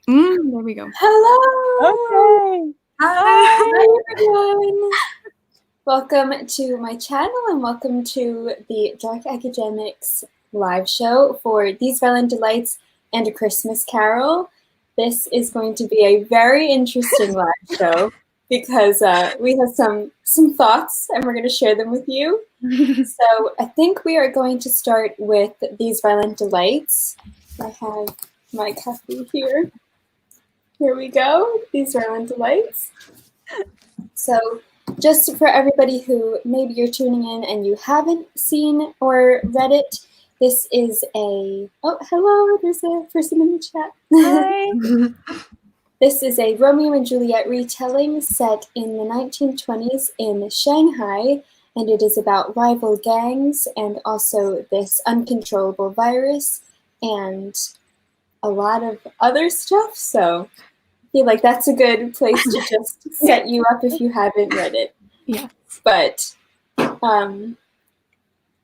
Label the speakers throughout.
Speaker 1: There we go.
Speaker 2: Hello!
Speaker 3: Okay.
Speaker 2: Hi everyone! Welcome to my channel and welcome to the Dark Academics live show for These Violent Delights and A Christmas Carol. This is going to be a very interesting live show because we have some thoughts and we're going to share them with you. So I think we are going to start with These Violent Delights. I have my copy here. Here we go, These Violent Delights. So just for everybody who maybe you're tuning in and you haven't seen or read it, this is a, oh, hello, there's a person in the chat.
Speaker 3: Hi.
Speaker 2: This is a Romeo and Juliet retelling set in the 1920s in Shanghai, and it is about rival gangs and also this uncontrollable virus and a lot of other stuff, so I feel like that's a good place to just set you up if you haven't read it.
Speaker 1: Yeah.
Speaker 2: But,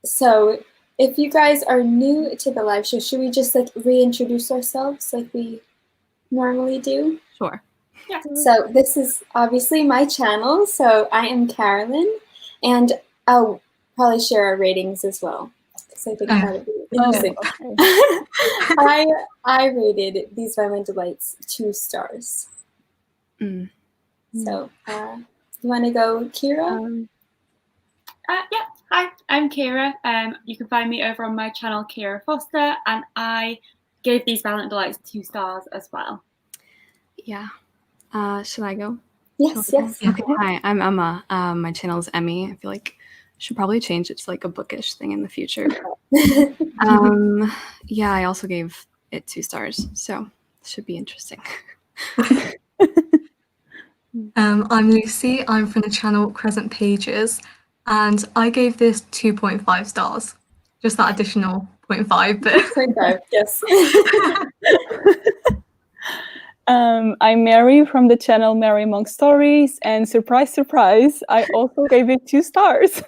Speaker 2: so if you guys are new to the live show, should we just like reintroduce ourselves like we normally do?
Speaker 1: Sure.
Speaker 2: Yeah. So this is obviously my channel, so I am Carolyn, and I'll probably share our ratings as well. So I think that would be interesting.
Speaker 3: Okay.
Speaker 2: I rated These Violent Delights 2 stars. So, you want to go, Kira?
Speaker 4: Yeah, hi, I'm Kira. You can find me over on my channel, Kira Foster, and I gave These Violent Delights 2 stars as well.
Speaker 1: Yeah. Should I go?
Speaker 2: Yes, yes.
Speaker 1: Okay. Hi, I'm Emma. My channel is Emmy. I feel like I should probably change it to like a bookish thing in the future. Yeah, I also gave it 2 stars, so it should be interesting.
Speaker 3: I'm Lucy. I'm from the channel Crescent Pages, and I gave this 2.5 stars. Just that additional 0.5, but
Speaker 2: 0.5, yes.
Speaker 5: I'm Mary from the channel Mary Monk Stories, and surprise, surprise, I also gave it 2 stars.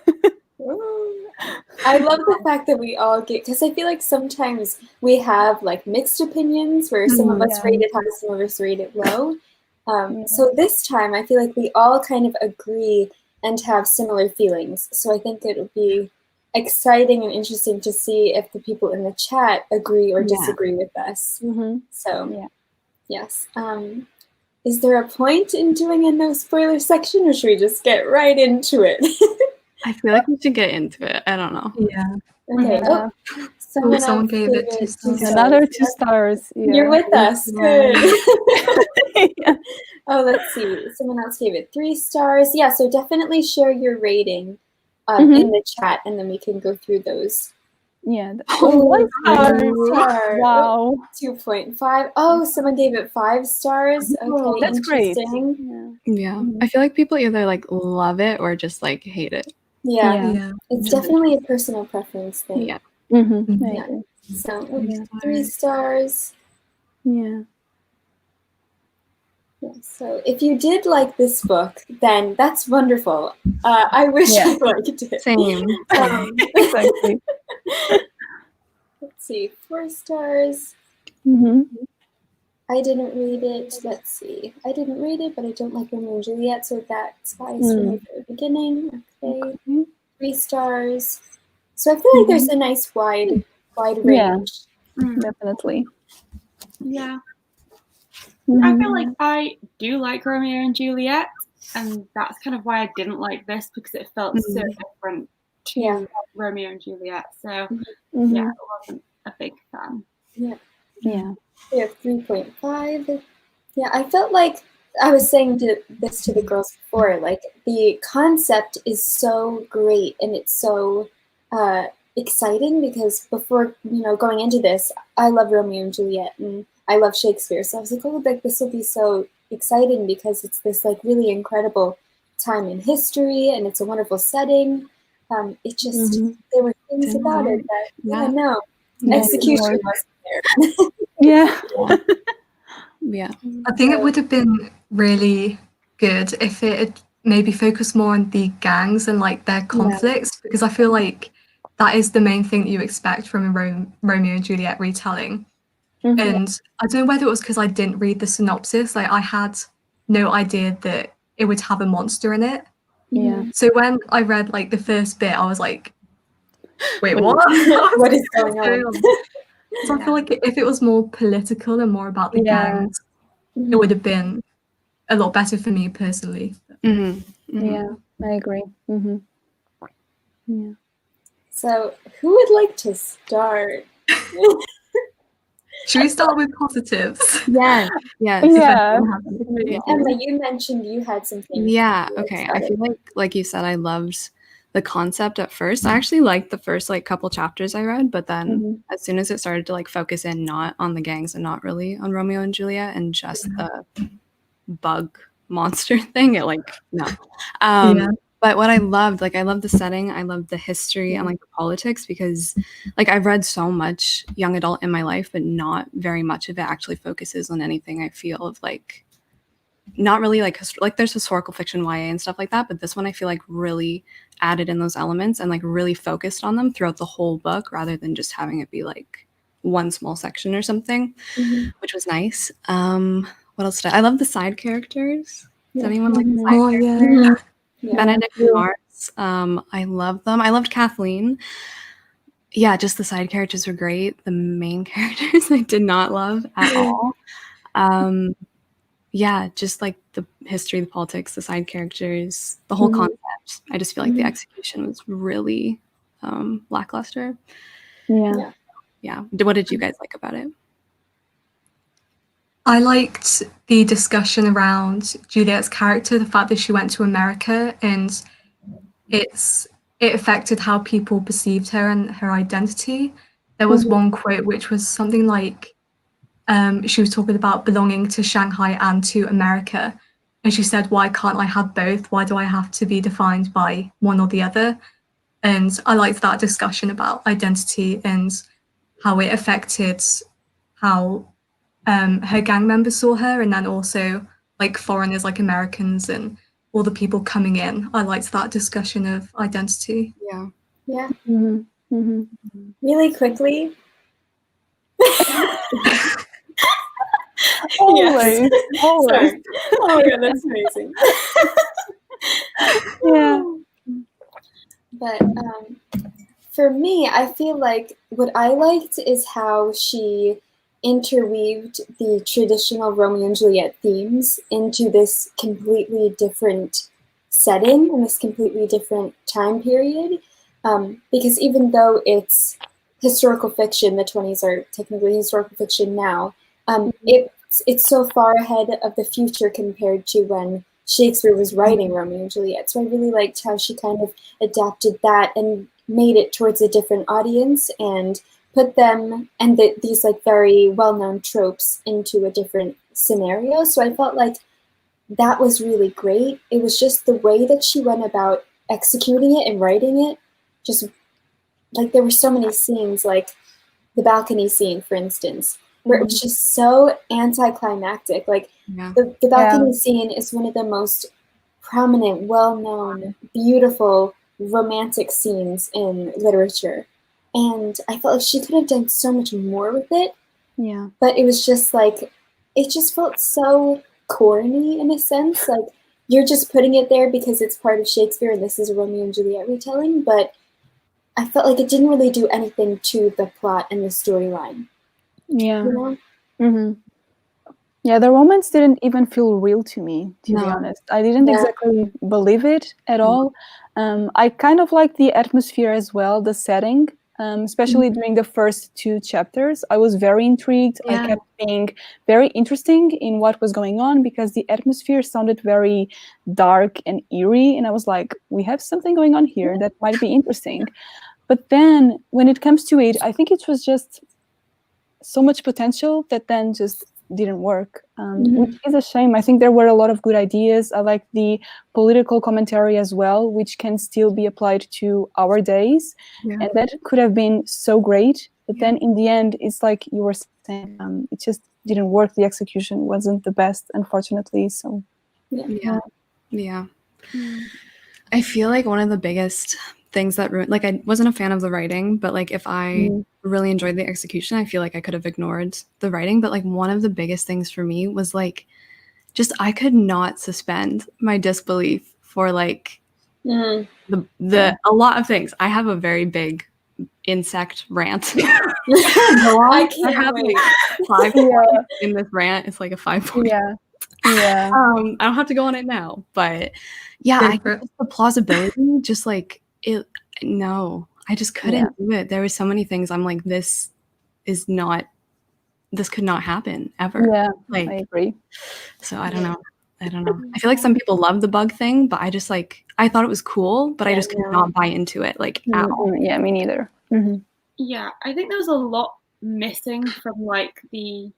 Speaker 2: I love the fact that we all get, because I feel like sometimes we have like mixed opinions where some of us rate it high, some of us rate it low. So this time I feel like we all kind of agree and have similar feelings. So I think it would be exciting and interesting to see if the people in the chat agree or disagree with us. So yes. Is there a point in doing a no spoiler section, or should we just get right into it?
Speaker 1: I feel like we should get into it. I don't know.
Speaker 3: yeah.
Speaker 2: Okay.
Speaker 5: Yeah.
Speaker 2: Oh, someone
Speaker 3: gave it 2 stars.
Speaker 5: Another 2 stars. Yeah.
Speaker 2: You're with us. Good.
Speaker 5: Yeah.
Speaker 2: Oh, let's see. Someone else gave it 3 stars. Yeah, so definitely share your rating in the chat, and then we can go through those.
Speaker 5: Yeah.
Speaker 2: Oh,
Speaker 5: 1 star.
Speaker 2: 1 star.
Speaker 5: Wow.
Speaker 2: 2.5. Oh, someone gave it 5 stars. Okay,
Speaker 5: That's great.
Speaker 2: interesting.
Speaker 1: Yeah. I feel like people either like love it or just like hate it.
Speaker 2: Yeah. It's definitely a personal preference thing.
Speaker 1: Yeah.
Speaker 2: Yeah. So 3 stars.
Speaker 5: Yeah.
Speaker 2: Yeah, so if you did like this book, then that's wonderful. I wish I liked it.
Speaker 1: Same.
Speaker 5: Exactly.
Speaker 2: Let's see, 4 stars. I didn't read it. Let's see. I didn't read it, but I don't like Romeo and Juliet, so that's why I started at the beginning. Okay. 3 stars. So I feel like there's a nice wide range.
Speaker 5: Definitely.
Speaker 4: Yeah. I feel like I do like Romeo and Juliet, and that's kind of why I didn't like this, because it felt so different to Romeo and Juliet. So yeah, I wasn't a big fan.
Speaker 2: Yeah.
Speaker 5: Yeah.
Speaker 2: We have 3.5. Yeah, I felt like I was saying this to the girls before, like the concept is so great and it's so exciting, because before, going into this, I love Romeo and Juliet and I love Shakespeare. So I was like, oh, like this will be so exciting because it's this like really incredible time in history and it's a wonderful setting. It just, there were things about it that, execution wasn't there.
Speaker 1: Yeah.
Speaker 3: I think it would have been really good if it had maybe focused more on the gangs and like their conflicts, because I feel like that is the main thing that you expect from a Romeo and Juliet retelling. And I don't know whether it was because I didn't read the synopsis. Like, I had no idea that it would have a monster in it.
Speaker 5: Yeah.
Speaker 3: So when I read like the first bit, I was like, wait, what?
Speaker 2: What is going on?
Speaker 3: So I feel like if it was more political and more about the gangs, it would have been a lot better for me personally.
Speaker 5: Yeah, I agree. Yeah.
Speaker 2: So, who would like to start?
Speaker 3: Should we start with positives?
Speaker 1: Yes.
Speaker 5: Yeah.
Speaker 2: Emma, you mentioned you had something.
Speaker 1: Yeah. Okay. I feel like you said, I loved the concept at first. I actually liked the first like couple chapters I read, but then as soon as it started to like focus in not on the gangs and not really on Romeo and Juliet and just the bug monster thing, it like no. But what I loved the setting, I loved the history and like the politics, because like I've read so much young adult in my life, but not very much of it actually focuses on anything I feel of like, not really like there's historical fiction, YA and stuff like that, but this one I feel like really added in those elements and like really focused on them throughout the whole book rather than just having it be like one small section or something, which was nice. What else did I love the side characters? Does anyone like the side characters? Benedict and Mars. I love them. I loved Kathleen. Yeah, just the side characters were great. The main characters I did not love at all. Yeah, just like the history, the politics, the side characters, the whole concept. I just feel like the execution was really lackluster.
Speaker 5: Yeah.
Speaker 1: What did you guys like about it?
Speaker 3: I liked the discussion around Juliet's character, the fact that she went to America and it affected how people perceived her and her identity. There was one quote which was something like, she was talking about belonging to Shanghai and to America. And she said, why can't I have both? Why do I have to be defined by one or the other? And I liked that discussion about identity and how it affected how her gang members saw her, and then also like foreigners like Americans and all the people coming in. I liked that discussion of identity.
Speaker 2: Yeah. Really quickly.
Speaker 5: Always.
Speaker 2: Sorry. Oh my god, that's amazing.
Speaker 5: Yeah.
Speaker 2: But for me, I feel like what I liked is how she interweaved the traditional Romeo and Juliet themes into this completely different setting and this completely different time period. Because even though it's historical fiction, the 20s are technically historical fiction now, it's so far ahead of the future compared to when Shakespeare was writing Romeo and Juliet. So I really liked how she kind of adapted that and made it towards a different audience and put them and these like very well-known tropes into a different scenario. So I felt like that was really great. It was just the way that she went about executing it and writing it. Just like there were so many scenes, like the balcony scene, for instance, where it was just so anticlimactic. Like the balcony scene is one of the most prominent, well-known, beautiful, romantic scenes in literature. And I felt like she could have done so much more with it.
Speaker 5: Yeah.
Speaker 2: But it was just like, it just felt so corny in a sense. Like you're just putting it there because it's part of Shakespeare and this is a Romeo and Juliet retelling. But I felt like it didn't really do anything to the plot and the storyline.
Speaker 5: Yeah.
Speaker 2: You know?
Speaker 5: Yeah, the romance didn't even feel real to me, to be honest. I didn't exactly believe it at all. I kind of like the atmosphere as well, the setting, especially during the first 2 chapters. I was very intrigued. I kept being very interesting in what was going on because the atmosphere sounded very dark and eerie. And I was like, we have something going on here that might be interesting. But then when it comes to it, I think it was just so much potential that then just didn't work, which is a shame. I think there were a lot of good ideas. I like the political commentary as well, which can still be applied to our days. And that could have been so great. But then in the end, it's like you were saying, it just didn't work. The execution wasn't the best, unfortunately. So
Speaker 1: I feel like one of the biggest things that ruined, like, I wasn't a fan of the writing, but like if I really enjoyed the execution, I feel like I could have ignored the writing. But like one of the biggest things for me was like just I could not suspend my disbelief for like a lot of things. I have a very big insect rant.
Speaker 2: I can't wait.
Speaker 1: 5 points in this rant. It's like a 5 point.
Speaker 5: Yeah.
Speaker 1: I don't have to go on it now, but yeah, the plausibility, just like it. No, I just couldn't do it. There were so many things I'm like, this could not happen ever.
Speaker 5: Yeah,
Speaker 1: like,
Speaker 5: I agree.
Speaker 1: So I don't know. I feel like some people love the bug thing, but I just like, I thought it was cool, but I just could not buy into it like at all.
Speaker 5: Yeah, me neither.
Speaker 4: Yeah, I think there was a lot missing from like the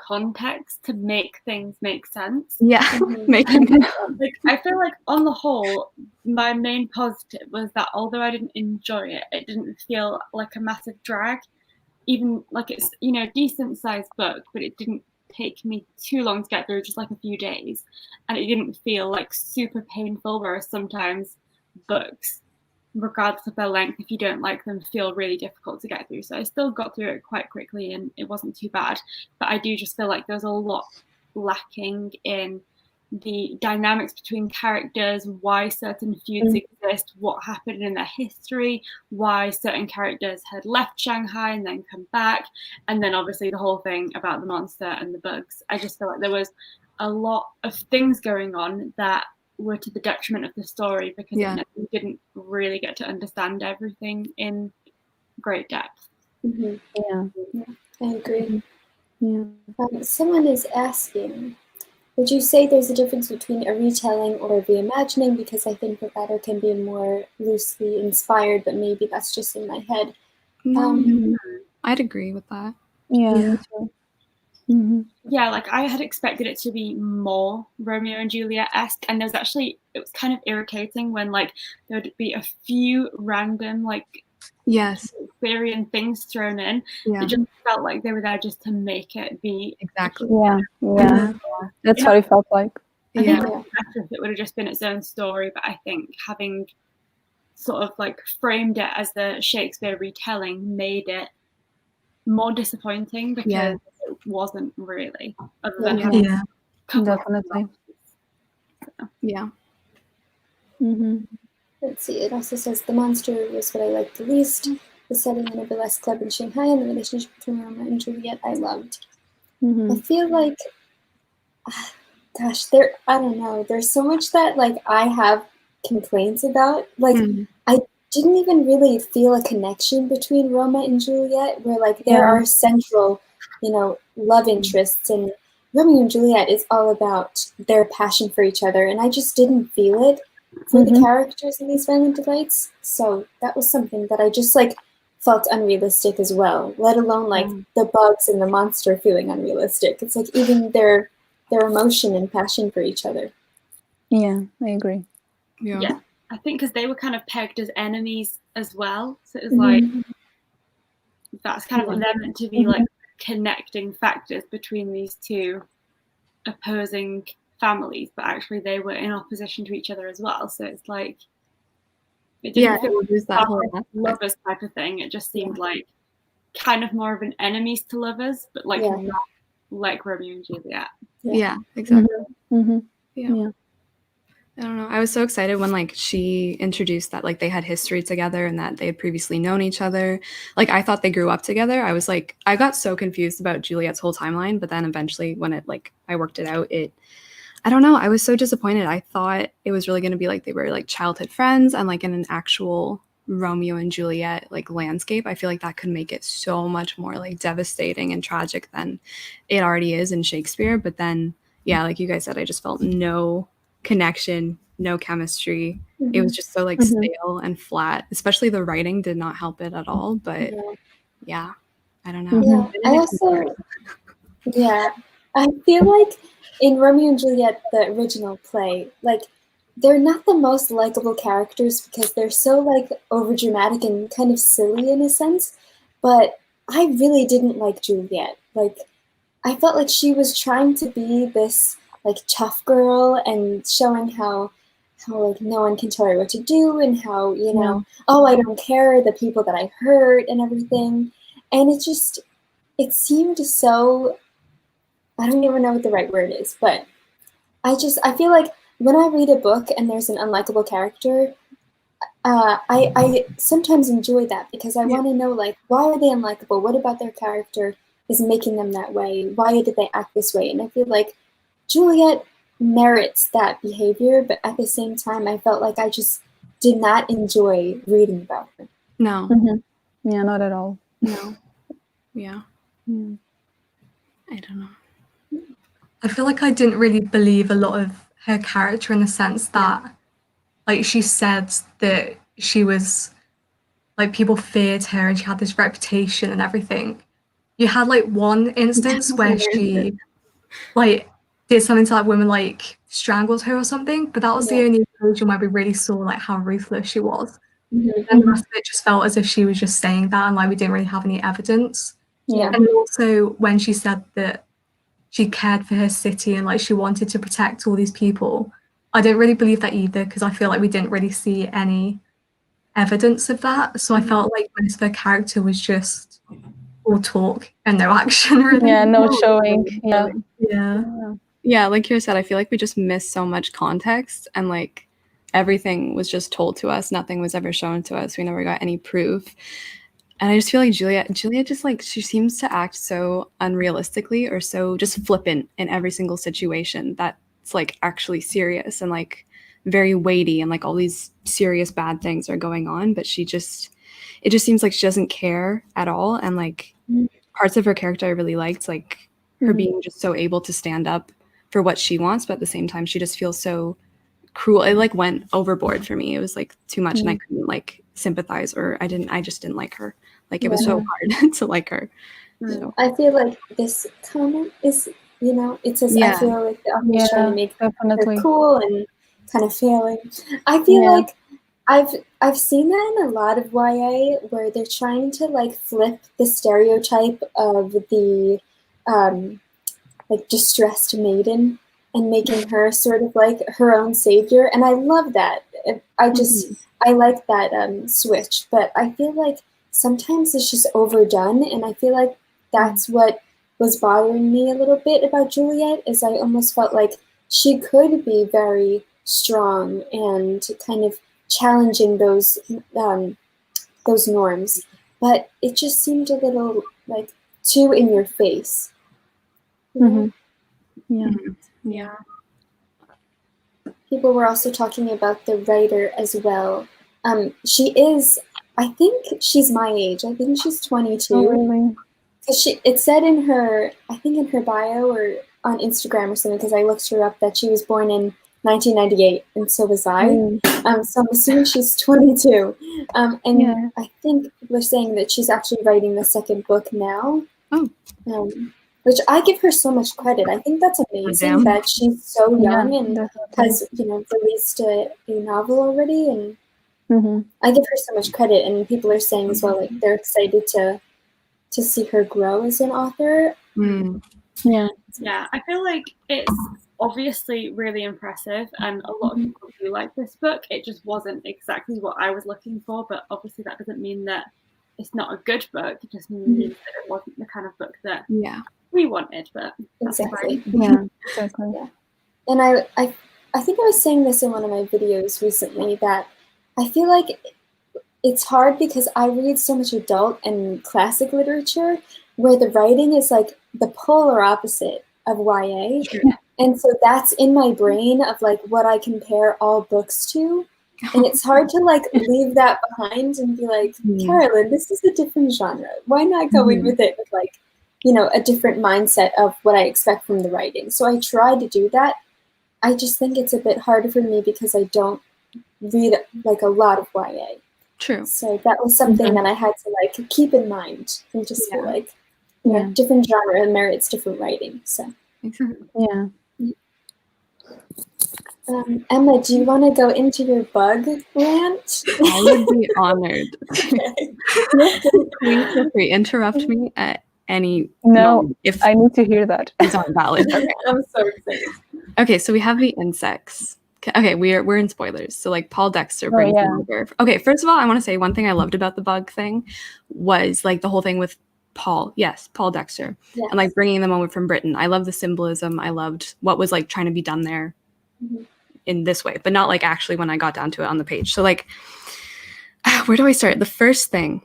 Speaker 4: context to make things make sense.
Speaker 1: Yeah, making sense.
Speaker 4: Like, I feel like on the whole, my main positive was that although I didn't enjoy it, it didn't feel like a massive drag. Even like it's, you know, decent sized book, but it didn't take me too long to get through, just like a few days, and it didn't feel like super painful, whereas sometimes books, regardless of their length, if you don't like them, feel really difficult to get through. So I still got through it quite quickly and it wasn't too bad, but I do just feel like there's a lot lacking in the dynamics between characters, why certain feuds exist, what happened in their history, why certain characters had left Shanghai and then come back, and then obviously the whole thing about the monster and the bugs. I just feel like there was a lot of things going on that were to the detriment of the story, because we didn't really get to understand everything in great depth.
Speaker 2: Yeah, I agree. Someone is asking, would you say there's a difference between a retelling or a reimagining? Because I think the latter can be more loosely inspired, but maybe that's just in my head.
Speaker 1: I'd agree with that.
Speaker 5: Yeah.
Speaker 4: Yeah, like I had expected it to be more Romeo and Juliet-esque, and it was kind of irritating when like there would be a few random like Shakespearean things thrown in. It just felt like they were there just to make it be
Speaker 1: exactly.
Speaker 5: That's what it felt like.
Speaker 4: I think it would be better if it would have just been its own story, but I think having sort of like framed it as the Shakespeare retelling made it more disappointing, because it wasn't really, other than
Speaker 5: definitely.
Speaker 2: Let's see, it also says the monster was what I liked the least. The setting in a burlesque club in Shanghai and the relationship between Romeo and Juliet I loved. I feel like, gosh, I don't know, there's so much that like I have complaints about. Like I didn't even really feel a connection between Romeo and Juliet, where like there are central, you know, love interests, and Romeo and Juliet is all about their passion for each other, and I just didn't feel it for the characters in these Violent Delights. So that was something that I just like felt unrealistic as well, let alone like the bugs and the monster feeling unrealistic. It's like even their emotion and passion for each other.
Speaker 5: Yeah, I agree.
Speaker 4: Yeah. I think because they were kind of pegged as enemies as well. So it was like, that's kind of what they're meant to be like connecting factors between these two opposing families, but actually they were in opposition to each other as well. So it's like, it didn't feel like that whole lovers type of thing. It just seemed like kind of more of an enemies to lovers, but like not like Romeo and Juliet.
Speaker 1: Yeah, exactly. Yeah. I don't know. I was so excited when like she introduced that like they had history together and that they had previously known each other. Like I thought they grew up together. I was like, I got so confused about Juliet's whole timeline, but then eventually when it like I worked it out, I don't know. I was so disappointed. I thought it was really going to be like they were like childhood friends and like in an actual Romeo and Juliet like landscape. I feel like that could make it so much more like devastating and tragic than it already is in Shakespeare. But then, yeah, like you guys said, I just felt no connection, no chemistry. It was just so like stale and flat. Especially the writing did not help it at all. But yeah, I don't know.
Speaker 2: I also, I feel like in Romeo and Juliet, the original play, like they're not the most likable characters because they're so like overdramatic and kind of silly in a sense. But I really didn't like Juliet. Like I felt like she was trying to be this like tough girl and showing how like no one can tell her what to do, and how, you know, oh, I don't care, the people that I hurt and everything. And it seemed so, I don't even know what the right word is, but I feel like when I read a book and there's an unlikable character, I sometimes enjoy that, because I want to know, like, why are they unlikable? What about their character is making them that way? Why did they act this way? And I feel like Juliet merits that behavior, but at the same time, I felt like I just did not enjoy reading about her.
Speaker 1: No.
Speaker 5: Mm-hmm. Yeah, not at all.
Speaker 1: No. Yeah. I don't know.
Speaker 3: I feel like I didn't really believe a lot of her character, in the sense that, like, she said that she was, like, people feared her and she had this reputation and everything. You had, like, one instance where she, like, did something to, like, women, like, strangled her or something, but that was the only occasion where we really saw, like, how ruthless she was. And the rest of it just felt as if she was just saying that, and, like, we didn't really have any evidence. And also when she said that she cared for her city and, like, she wanted to protect all these people, I didn't really believe that either, because I feel like we didn't really see any evidence of that. So I felt like most of her character was just all talk and no action, really.
Speaker 5: Yeah, no showing.
Speaker 1: Yeah, like you said, I feel like we just missed so much context, and, like, everything was just told to us. Nothing was ever shown to us. We never got any proof. And I just feel like Juliet just, like, she seems to act so unrealistically, or so just flippant in every single situation that's, like, actually serious and, like, very weighty, and, like, all these serious bad things are going on, but it just seems like she doesn't care at all. And, like, parts of her character I really liked, like her being just so able to stand up for what she wants, but at the same time she just feels so cruel. It, like, went overboard for me. It was, like, too much, and I couldn't, like, sympathize, or I just didn't like her. Like, it was so hard to like her. So.
Speaker 2: I feel like this comment is, you know, it says, I feel like the author is trying to make her cool and kind of failing. I feel like I've seen that in a lot of YA, where they're trying to, like, flip the stereotype of the like, distressed maiden and making her sort of like her own savior, and I love that. I like that switch, but I feel like sometimes it's just overdone, and I feel like that's what was bothering me a little bit about Juliet, is I almost felt like she could be very strong and kind of challenging those norms, but it just seemed a little, like, too in your face.
Speaker 1: Yeah.
Speaker 2: People were also talking about the writer as well. She is, I think she's my age. I think she's 22.
Speaker 5: Oh, really?
Speaker 2: It said in her, I think in her bio or on Instagram or something, because I looked her up, that she was born in 1998, and so was I. So I'm assuming she's 22. I think we're saying that she's actually writing the second book now. Which I give her so much credit. I think that's amazing that she's so young and has, you know, released a novel already, and I give her so much credit. And people are saying as well, like, they're excited to see her grow as an author.
Speaker 4: Yeah, I feel like it's obviously really impressive, and a lot of people do like this book. It just wasn't exactly what I was looking for, but obviously that doesn't mean that it's not a good book. It just means that it wasn't the kind of book that we wanted, but
Speaker 2: exactly.
Speaker 5: Exactly.
Speaker 2: And I think I was saying this in one of my videos recently, that I feel like it's hard because I read so much adult and classic literature where the writing is like the polar opposite of YA. And so that's in my brain of, like, what I compare all books to. And it's hard to, like, leave that behind and be like, Carolyn, this is a different genre. Why not go in with it with, like, you know, a different mindset of what I expect from the writing? So I try to do that. I just think it's a bit harder for me because I don't read, like, a lot of YA.
Speaker 1: True.
Speaker 2: So that was something that I had to, like, keep in mind, and just feel like, you know, different genre merits different writing. So Emma, do you want to go into your bug rant?
Speaker 1: I would be honored. Please feel free. Interrupt me at any moment if
Speaker 5: I need to hear that.
Speaker 1: it's not valid. Okay.
Speaker 2: I'm so excited.
Speaker 1: Okay, so we have the insects. Okay, we're in spoilers. So like Paul Dexter brings them over. Okay, first of all, I want to say one thing I loved about the bug thing was like the whole thing with Paul Dexter, and like bringing them over from Britain. I love the symbolism. I loved what was like trying to be done there in this way, but not like actually when I got down to it on the page. So like, where do I start? The first thing,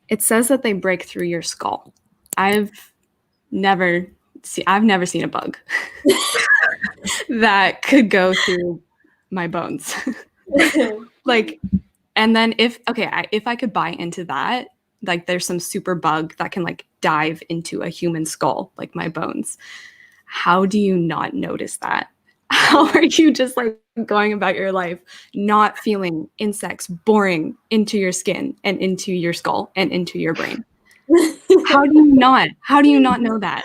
Speaker 1: it says that they break through your skull. I've never seen a bug that could go through my bones. Like, and then if I could buy into that, like there's some super bug that can like dive into a human skull, like my bones. How do you not notice that? How are you just like going about your life not feeling insects boring into your skin and into your skull and into your brain? How do you not know that?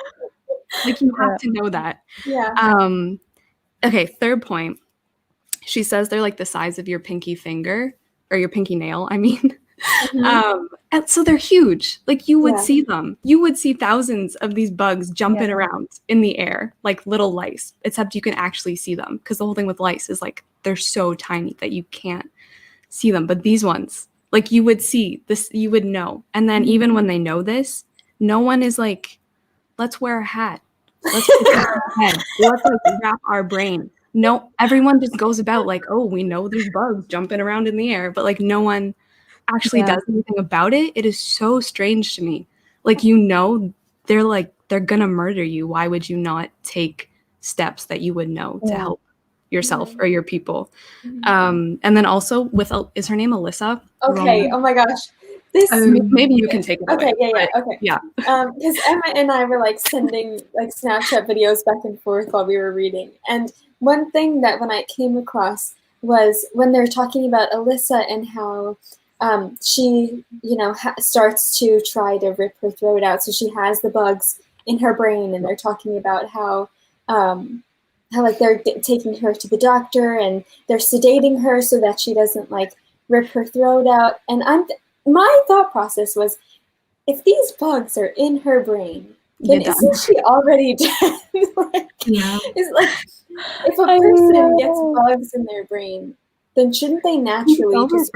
Speaker 1: Like you have to know that. Okay, third point. She says they're like the size of your pinky finger or your pinky nail, I mean. And so they're huge. Like you would see them. You would see thousands of these bugs jumping around in the air like little lice, except you can actually see them because the whole thing with lice is like they're so tiny that you can't see them. But these ones, like you would see this, you would know. And then even when they know this, no one is like, let's wear a hat. Let's put our head. Let's like wrap our brain. No, everyone just goes about like, oh, we know there's bugs jumping around in the air, but like no one actually does anything about it. It is so strange to me. Like, you know, they're gonna murder you. Why would you not take steps that you would know to help yourself or your people? And then also with, is her name Alyssa?
Speaker 2: Okay. Oh my gosh. This
Speaker 1: maybe you can take it away.
Speaker 2: Okay. Because Emma and I were like sending like Snapchat videos back and forth while we were reading, and one thing that when I came across was when they're talking about Alyssa and how she, you know, starts to try to rip her throat out. So she has the bugs in her brain, and they're talking about how like they're taking her to the doctor and they're sedating her so that she doesn't like rip her throat out. And my thought process was, if these bugs are in her brain, then isn't she already dead? It's like if a person gets bugs in their brain, then shouldn't they naturally just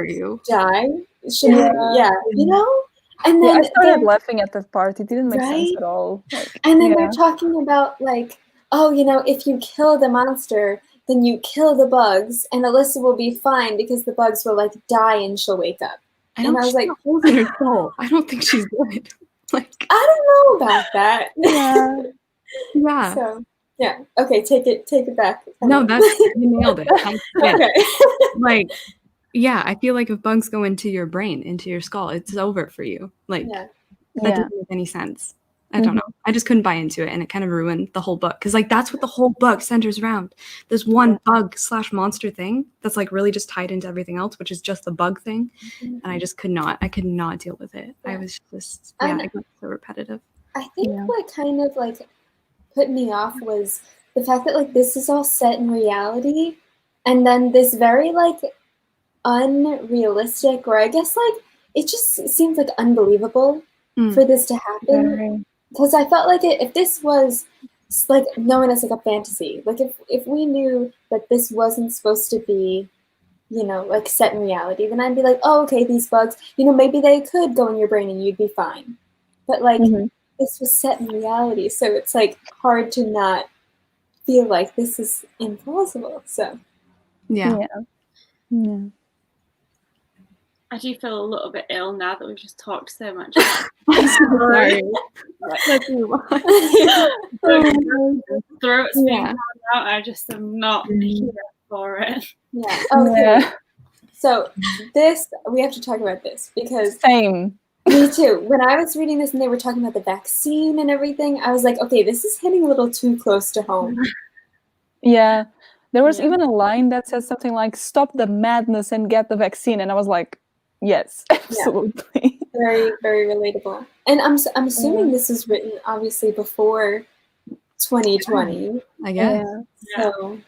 Speaker 2: die? You know? And then
Speaker 5: I started laughing at that part. It didn't make sense at all. Like,
Speaker 2: and then they're talking about like, oh, you know, if you kill the monster, then you kill the bugs, and Alyssa will be fine because the bugs will like die and she'll wake up. And I was like,
Speaker 1: in her soul. I don't think she's good. Like,
Speaker 2: I don't know about that.
Speaker 1: Yeah.
Speaker 2: So okay, take it back.
Speaker 1: No, you nailed it.
Speaker 2: Okay.
Speaker 1: Like, yeah, I feel like if bugs go into your brain, into your skull, it's over for you. Like, that doesn't make any sense. I don't know. I just couldn't buy into it, and it kind of ruined the whole book. Because, like, that's what the whole book centers around. There's one bug/monster thing that's, like, really just tied into everything else, which is just the bug thing. And I just could not deal with it. I was just, it got so repetitive.
Speaker 2: I think what kind of, like, put me off was the fact that, like, this is all set in reality. And then this very, like, unrealistic, or I guess, like, it just seems, like, unbelievable for this to happen. Because I felt like if this was like known as like a fantasy, like if we knew that this wasn't supposed to be, you know, like set in reality, then I'd be like, oh, okay, these bugs, you know, maybe they could go in your brain and you'd be fine. But like this was set in reality, so it's like hard to not feel like this is implausible. So
Speaker 4: I do feel a little bit ill now that we've just talked so much about
Speaker 1: Sorry.
Speaker 4: throats being found out. I just am not here for it.
Speaker 2: Okay. So this, we have to talk about this because
Speaker 5: same.
Speaker 2: Me too. When I was reading this and they were talking about the vaccine and everything, I was like, okay, this is hitting a little too close to home.
Speaker 5: Yeah. There was even a line that says something like, stop the madness and get the vaccine. And I was like, yes, absolutely.
Speaker 2: Very, very relatable. And I'm assuming this was written obviously before 2020.
Speaker 1: I guess.
Speaker 2: So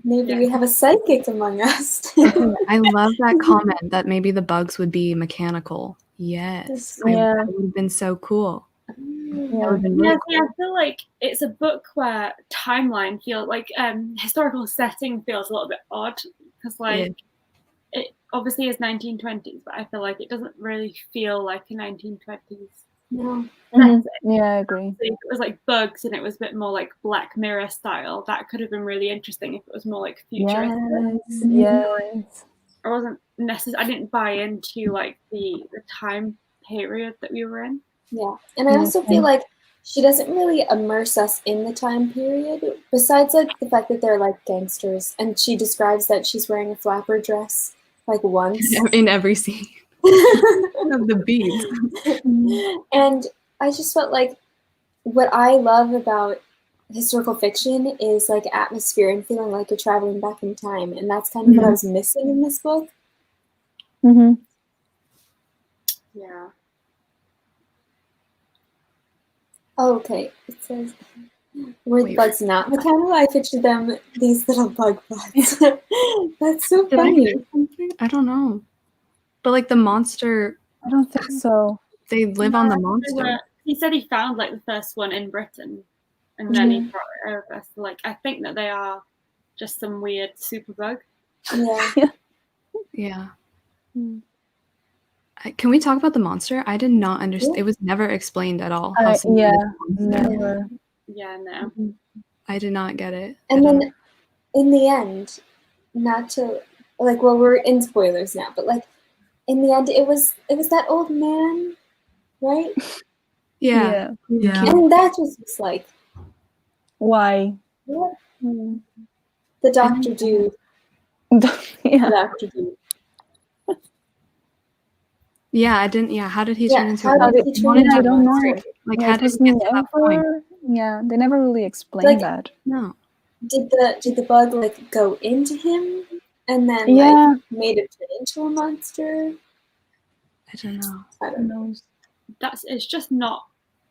Speaker 2: maybe we have a psychic among us.
Speaker 1: I love that comment that maybe the bugs would be mechanical. Yes. That would have been so cool. would've been
Speaker 4: Yeah,
Speaker 1: really
Speaker 4: see, I feel like it's a book where timeline feels like historical setting feels a little bit odd because like it obviously is 1920s, but I feel like it doesn't really feel like a 1920s.
Speaker 2: No.
Speaker 5: Yeah, I agree.
Speaker 4: So if it was like bugs and it was a bit more like Black Mirror style, that could have been really interesting if it was more like futuristic.
Speaker 5: Yes.
Speaker 4: I wasn't necessarily. I didn't buy into like the time period that we were in.
Speaker 2: Yeah, and I also feel like she doesn't really immerse us in the time period, besides like the fact that they're like gangsters, and she describes that she's wearing a flapper dress like once.
Speaker 1: in every scene of the beads.
Speaker 2: And I just felt like what I love about historical fiction is like atmosphere and feeling like you're traveling back in time, and that's kind of what I was missing in this book.
Speaker 4: Yeah.
Speaker 2: Oh, okay, it says, were the bugs not mechanical? I pictured them, these little bug bugs. That's so funny.
Speaker 1: I don't know. But like the monster,
Speaker 5: I don't think so.
Speaker 1: they live on the monster.
Speaker 4: He said he found like the first one in Britain, and then he brought it over. So like I think that they are just some weird super bug.
Speaker 2: Yeah.
Speaker 1: Yeah. Can we talk about the monster? I did not understand. It was never explained at all.
Speaker 5: Never.
Speaker 4: Yeah, no.
Speaker 1: I did not get it.
Speaker 2: And then in the end, not to like, well, we're in spoilers now, but like in the end, it was that old man, right?
Speaker 1: Yeah.
Speaker 2: And that just was like,
Speaker 5: why?
Speaker 2: What? The doctor dude. Doctor dude.
Speaker 1: Yeah, I didn't. Yeah, how did he turn into?
Speaker 2: How did he turn into?
Speaker 5: I don't know.
Speaker 1: Like, how did he get to that point?
Speaker 5: Yeah, they never really explained that.
Speaker 1: No.
Speaker 2: Did the bug like go into him and then like made him turn into a monster?
Speaker 1: I don't know.
Speaker 2: I don't know.
Speaker 4: It's just not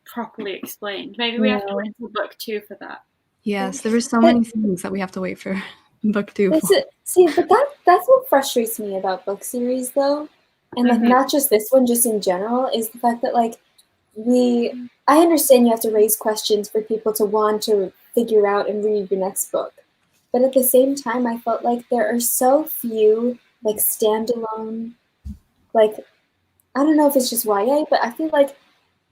Speaker 4: properly explained. Maybe we have to wait for book 2 for that.
Speaker 1: Yes, there were so many things that we have to wait for book 2 for.
Speaker 2: See, but that's what frustrates me about book series though. And like not just this one, just in general, is the fact that like I understand you have to raise questions for people to want to figure out and read your next book. But at the same time, I felt like there are so few like standalone, like, I don't know if it's just YA, but I feel like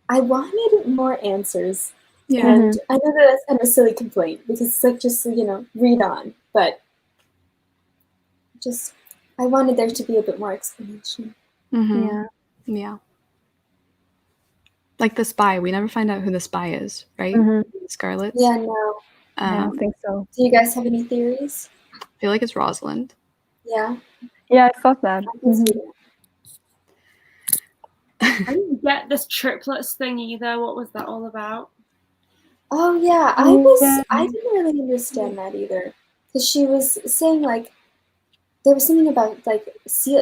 Speaker 2: I wanted more answers. Yeah. And I know that that's kind of a silly complaint because it's like just, read on. But just, I wanted there to be a bit more explanation.
Speaker 1: Yeah. Like the spy. We never find out who the spy is, right? Scarlet?
Speaker 2: Yeah, no.
Speaker 5: I don't think so.
Speaker 2: Do you guys have any theories?
Speaker 1: I feel like it's Rosalind.
Speaker 2: Yeah.
Speaker 5: Yeah, I thought that.
Speaker 4: I didn't get this triplets thing either. What was that all about?
Speaker 2: Oh yeah, I didn't really understand that either. Because she was saying like there was something about like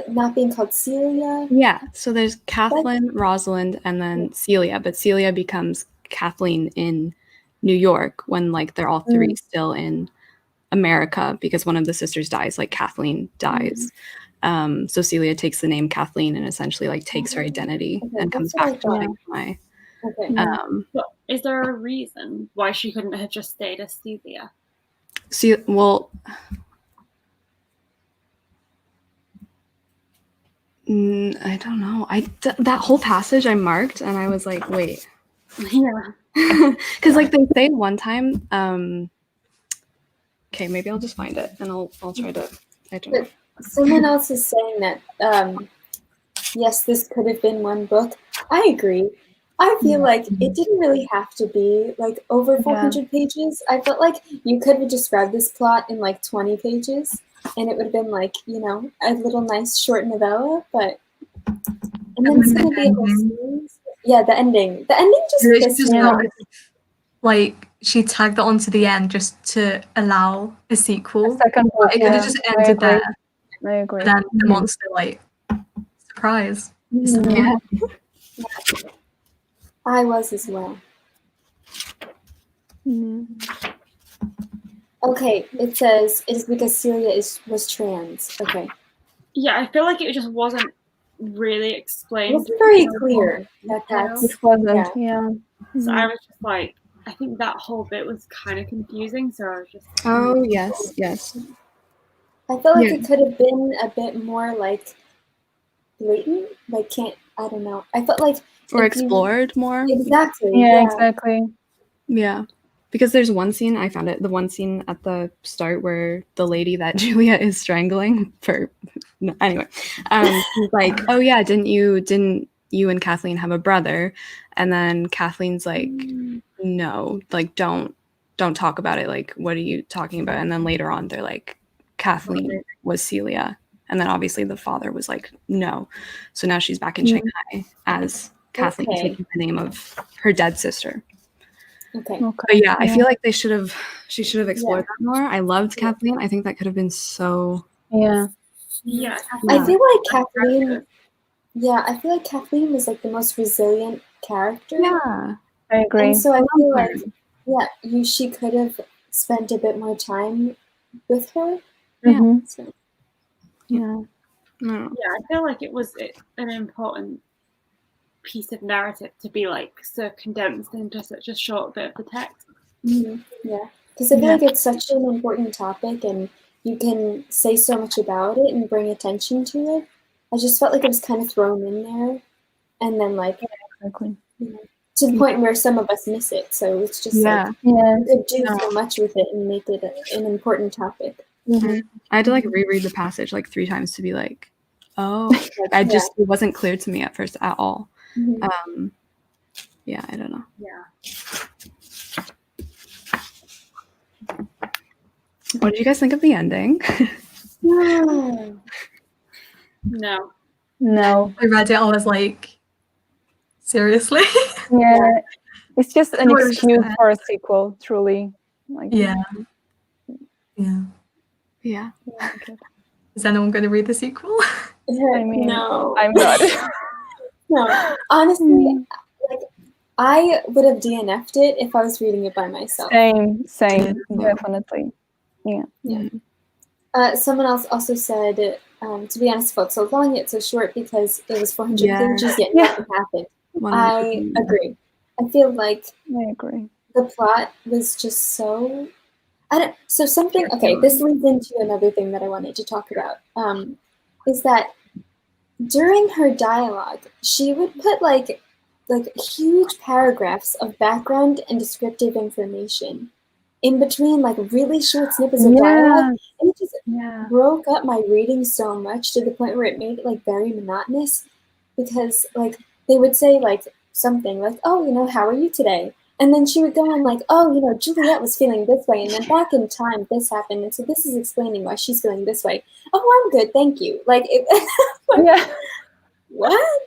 Speaker 2: not being called Celia.
Speaker 1: Yeah, so there's Kathleen, Rosalind, and then Celia, but Celia becomes Kathleen in New York when like they're all three still in America because one of the sisters dies, like Kathleen dies. So Celia takes the name Kathleen and essentially like takes her identity and comes back to Shanghai.
Speaker 4: But is there a reason why she couldn't have just stayed as Celia?
Speaker 1: I don't know. That whole passage I marked and I was like, wait.
Speaker 4: Yeah.
Speaker 1: Because like they say one time, okay, maybe I'll just find it and I'll try to, I don't know.
Speaker 2: Someone else is saying that, yes, this could have been one book. I agree. I feel like it didn't really have to be like over 400 pages. I felt like you could have described this plot in like 20 pages and it would have been like, a little nice short novella, but and then it's gonna be a whole series. Yeah, the ending. The ending just pissed me off.
Speaker 3: Like she tagged it onto the end just to allow a sequel.
Speaker 5: Second book,
Speaker 3: it could have just ended there.
Speaker 5: I agree.
Speaker 3: And then the monster, like, surprise.
Speaker 1: Yeah.
Speaker 2: I was as well. Okay, it says it is because Celia was trans. Okay.
Speaker 4: Yeah, I feel like it just wasn't really
Speaker 2: It
Speaker 4: explained.
Speaker 2: wasn't very clear that that's.
Speaker 5: It wasn't. Yeah.
Speaker 4: So I was just like, I think that whole bit was kind of confusing. So I was just.
Speaker 1: Oh yes, yes.
Speaker 2: I felt like
Speaker 1: Yeah.
Speaker 2: it could have been a bit more like blatant. Like I don't know. I felt like
Speaker 1: Or explored more.
Speaker 2: Exactly.
Speaker 5: Yeah, exactly.
Speaker 1: Yeah. Because there's one scene, I found it, the one scene at the start where the lady that Julia is strangling anyway, she's like, oh yeah, didn't you and Kathleen have a brother? And then Kathleen's like, no, like don't talk about it. Like, what are you talking about? And then later on, they're like, Kathleen was Celia. And then obviously the father was like, no. So now she's back in Shanghai as Kathleen, taking the name of her dead sister.
Speaker 2: Okay.
Speaker 1: But yeah, I feel like she should have explored that more. I loved Kathleen. I think that could have been so.
Speaker 2: I feel like Kathleen. Yeah, I feel like Kathleen was like the most resilient character.
Speaker 1: Yeah,
Speaker 5: I agree.
Speaker 2: And so I feel like she could have spent a bit more time with her.
Speaker 5: Mm-hmm.
Speaker 2: So,
Speaker 5: yeah.
Speaker 4: I feel like it was an important piece of narrative to be like so condensed into such a short bit of the text.
Speaker 2: Yeah, because I feel like it's such an important topic and you can say so much about it and bring attention to it. I just felt like it was kind of thrown in there and then like
Speaker 5: exactly.
Speaker 2: To the point where some of us miss it. So it's just like you could do so much with it and make it an important topic.
Speaker 1: I had to like reread the passage like 3 times to be like, oh, like, it wasn't clear to me at first at all. Yeah, I don't know. What did you guys think of the ending?
Speaker 4: No.
Speaker 3: I read it, I was like, seriously?
Speaker 5: Yeah. It's just an excuse for a sequel, truly. Like,
Speaker 3: Yeah. Is anyone going to read the sequel?
Speaker 5: I mean,
Speaker 2: no.
Speaker 5: I'm not.
Speaker 2: No. Honestly, like I would have DNF'd it if I was reading it by myself.
Speaker 5: Same, definitely. Yeah.
Speaker 2: Someone else also said, to be honest, it felt so long yet so short because it was 400 pages yet nothing happened. 100%. I agree. I feel like the plot was just so. This leads into another thing that I wanted to talk about. Is that during her dialogue, she would put like huge paragraphs of background and descriptive information in between like really short snippets of dialogue, and it just broke up my reading so much to the point where it made it like very monotonous because like they would say like something like, oh, you know, how are you today? And then she would go on like, oh, you know, Juliet was feeling this way, and then back in time this happened, and so this is explaining why she's feeling this way. Oh, I'm good, thank you. Like, what?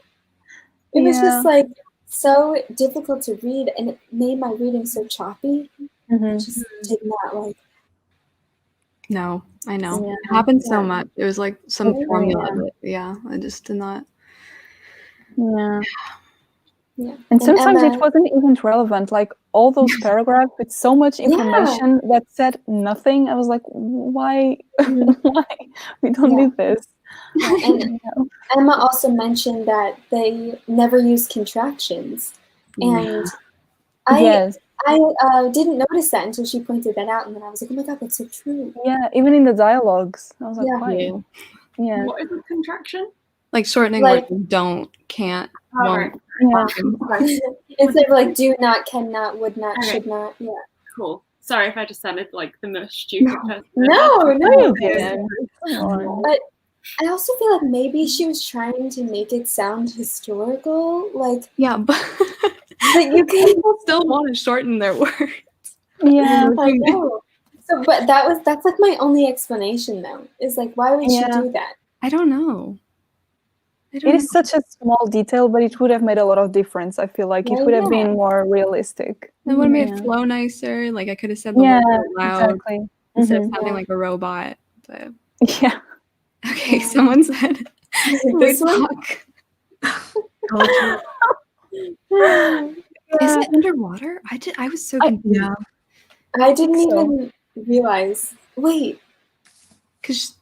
Speaker 2: It was just like so difficult to read, and it made my reading so choppy. I just did not like.
Speaker 1: No, I know. It happened so much. It was like some formula, but I just did not.
Speaker 5: Yeah. And sometimes it wasn't even relevant. Like all those paragraphs with so much information that said nothing. I was like, why? Why? We don't need this.
Speaker 2: And Emma also mentioned that they never use contractions. And I didn't notice that until she pointed that out. And then I was like, oh my God, that's so true.
Speaker 5: Yeah, even in the dialogues. I was like, why? Yeah.
Speaker 4: What is a contraction?
Speaker 1: Like shortening like don't, can't, won't.
Speaker 2: Instead of like do not, cannot, would not, should not. Yeah.
Speaker 4: Cool. Sorry if I just sounded like the most stupid person.
Speaker 2: No, you
Speaker 5: didn't.
Speaker 2: But I also feel like maybe she was trying to make it sound historical. Like
Speaker 1: but
Speaker 2: you
Speaker 1: people still want to shorten their words.
Speaker 5: Yeah,
Speaker 2: I know. So, but that's like my only explanation though. Is like, why would she do that?
Speaker 1: I don't know.
Speaker 5: It is such a small detail, but it would have made a lot of difference. I feel like it would have been more realistic.
Speaker 1: It would have made it flow nicer. Like I could have said the words out loud instead of sounding like a robot. But okay, someone said
Speaker 2: this one.
Speaker 1: Is it underwater? I was so confused.
Speaker 2: I didn't even realize. Wait.
Speaker 1: Because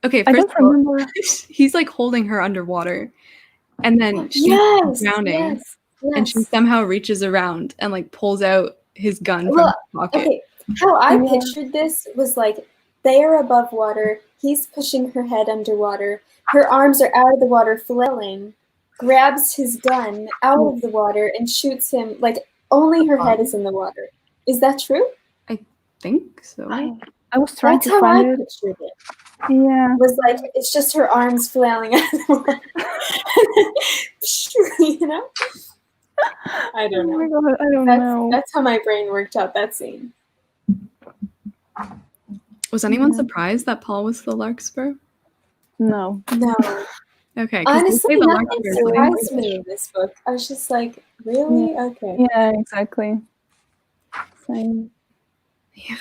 Speaker 1: Okay,
Speaker 5: I
Speaker 1: first
Speaker 5: don't remember.
Speaker 1: he's like holding her underwater, and then she's drowning, and she somehow reaches around and like pulls out his gun from his pocket.
Speaker 2: Okay, how I pictured this was like they are above water, he's pushing her head underwater, her arms are out of the water flailing, grabs his gun out of the water and shoots him, like only her head is in the water. Is that true?
Speaker 1: I think so.
Speaker 5: I was trying to find it.
Speaker 2: That's how I pictured it.
Speaker 5: Yeah.
Speaker 2: It was like, it's just her arms flailing out of the water. You know? I don't know.
Speaker 5: Oh my God, I don't know.
Speaker 2: That's how my brain worked out that scene.
Speaker 1: Was anyone surprised that Paul was the Larkspur?
Speaker 5: No.
Speaker 2: No.
Speaker 1: Okay.
Speaker 2: Honestly, nothing surprised me in this book. I was just like, really?
Speaker 5: Yeah.
Speaker 2: Okay.
Speaker 5: Yeah, exactly. Same.
Speaker 1: Yeah.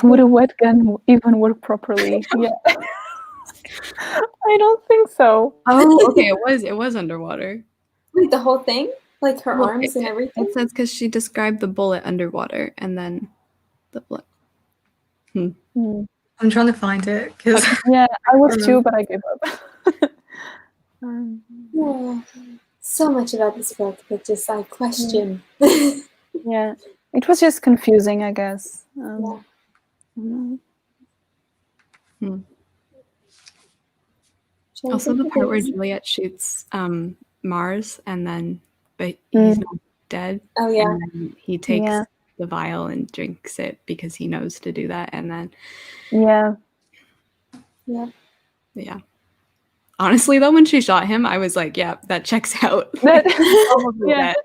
Speaker 5: Would a wet gun even work properly? Yeah. I don't think so.
Speaker 1: Oh, okay. It was underwater.
Speaker 2: Wait, the whole thing? Like her arms and everything?
Speaker 1: It says because she described the bullet underwater and then the bullet.
Speaker 3: I'm trying to find it because
Speaker 5: yeah, I was too, but I gave up.
Speaker 2: Yeah. So much about this book that just I question.
Speaker 5: Yeah, it was just confusing, I guess.
Speaker 1: Also, the part where Juliet shoots Mars and then, but he's not dead.
Speaker 2: Oh yeah.
Speaker 1: And then he takes the vial and drinks it because he knows to do that, and then. Yeah. Honestly, though, when she shot him, I was like, "Yeah, that checks out." Probably that.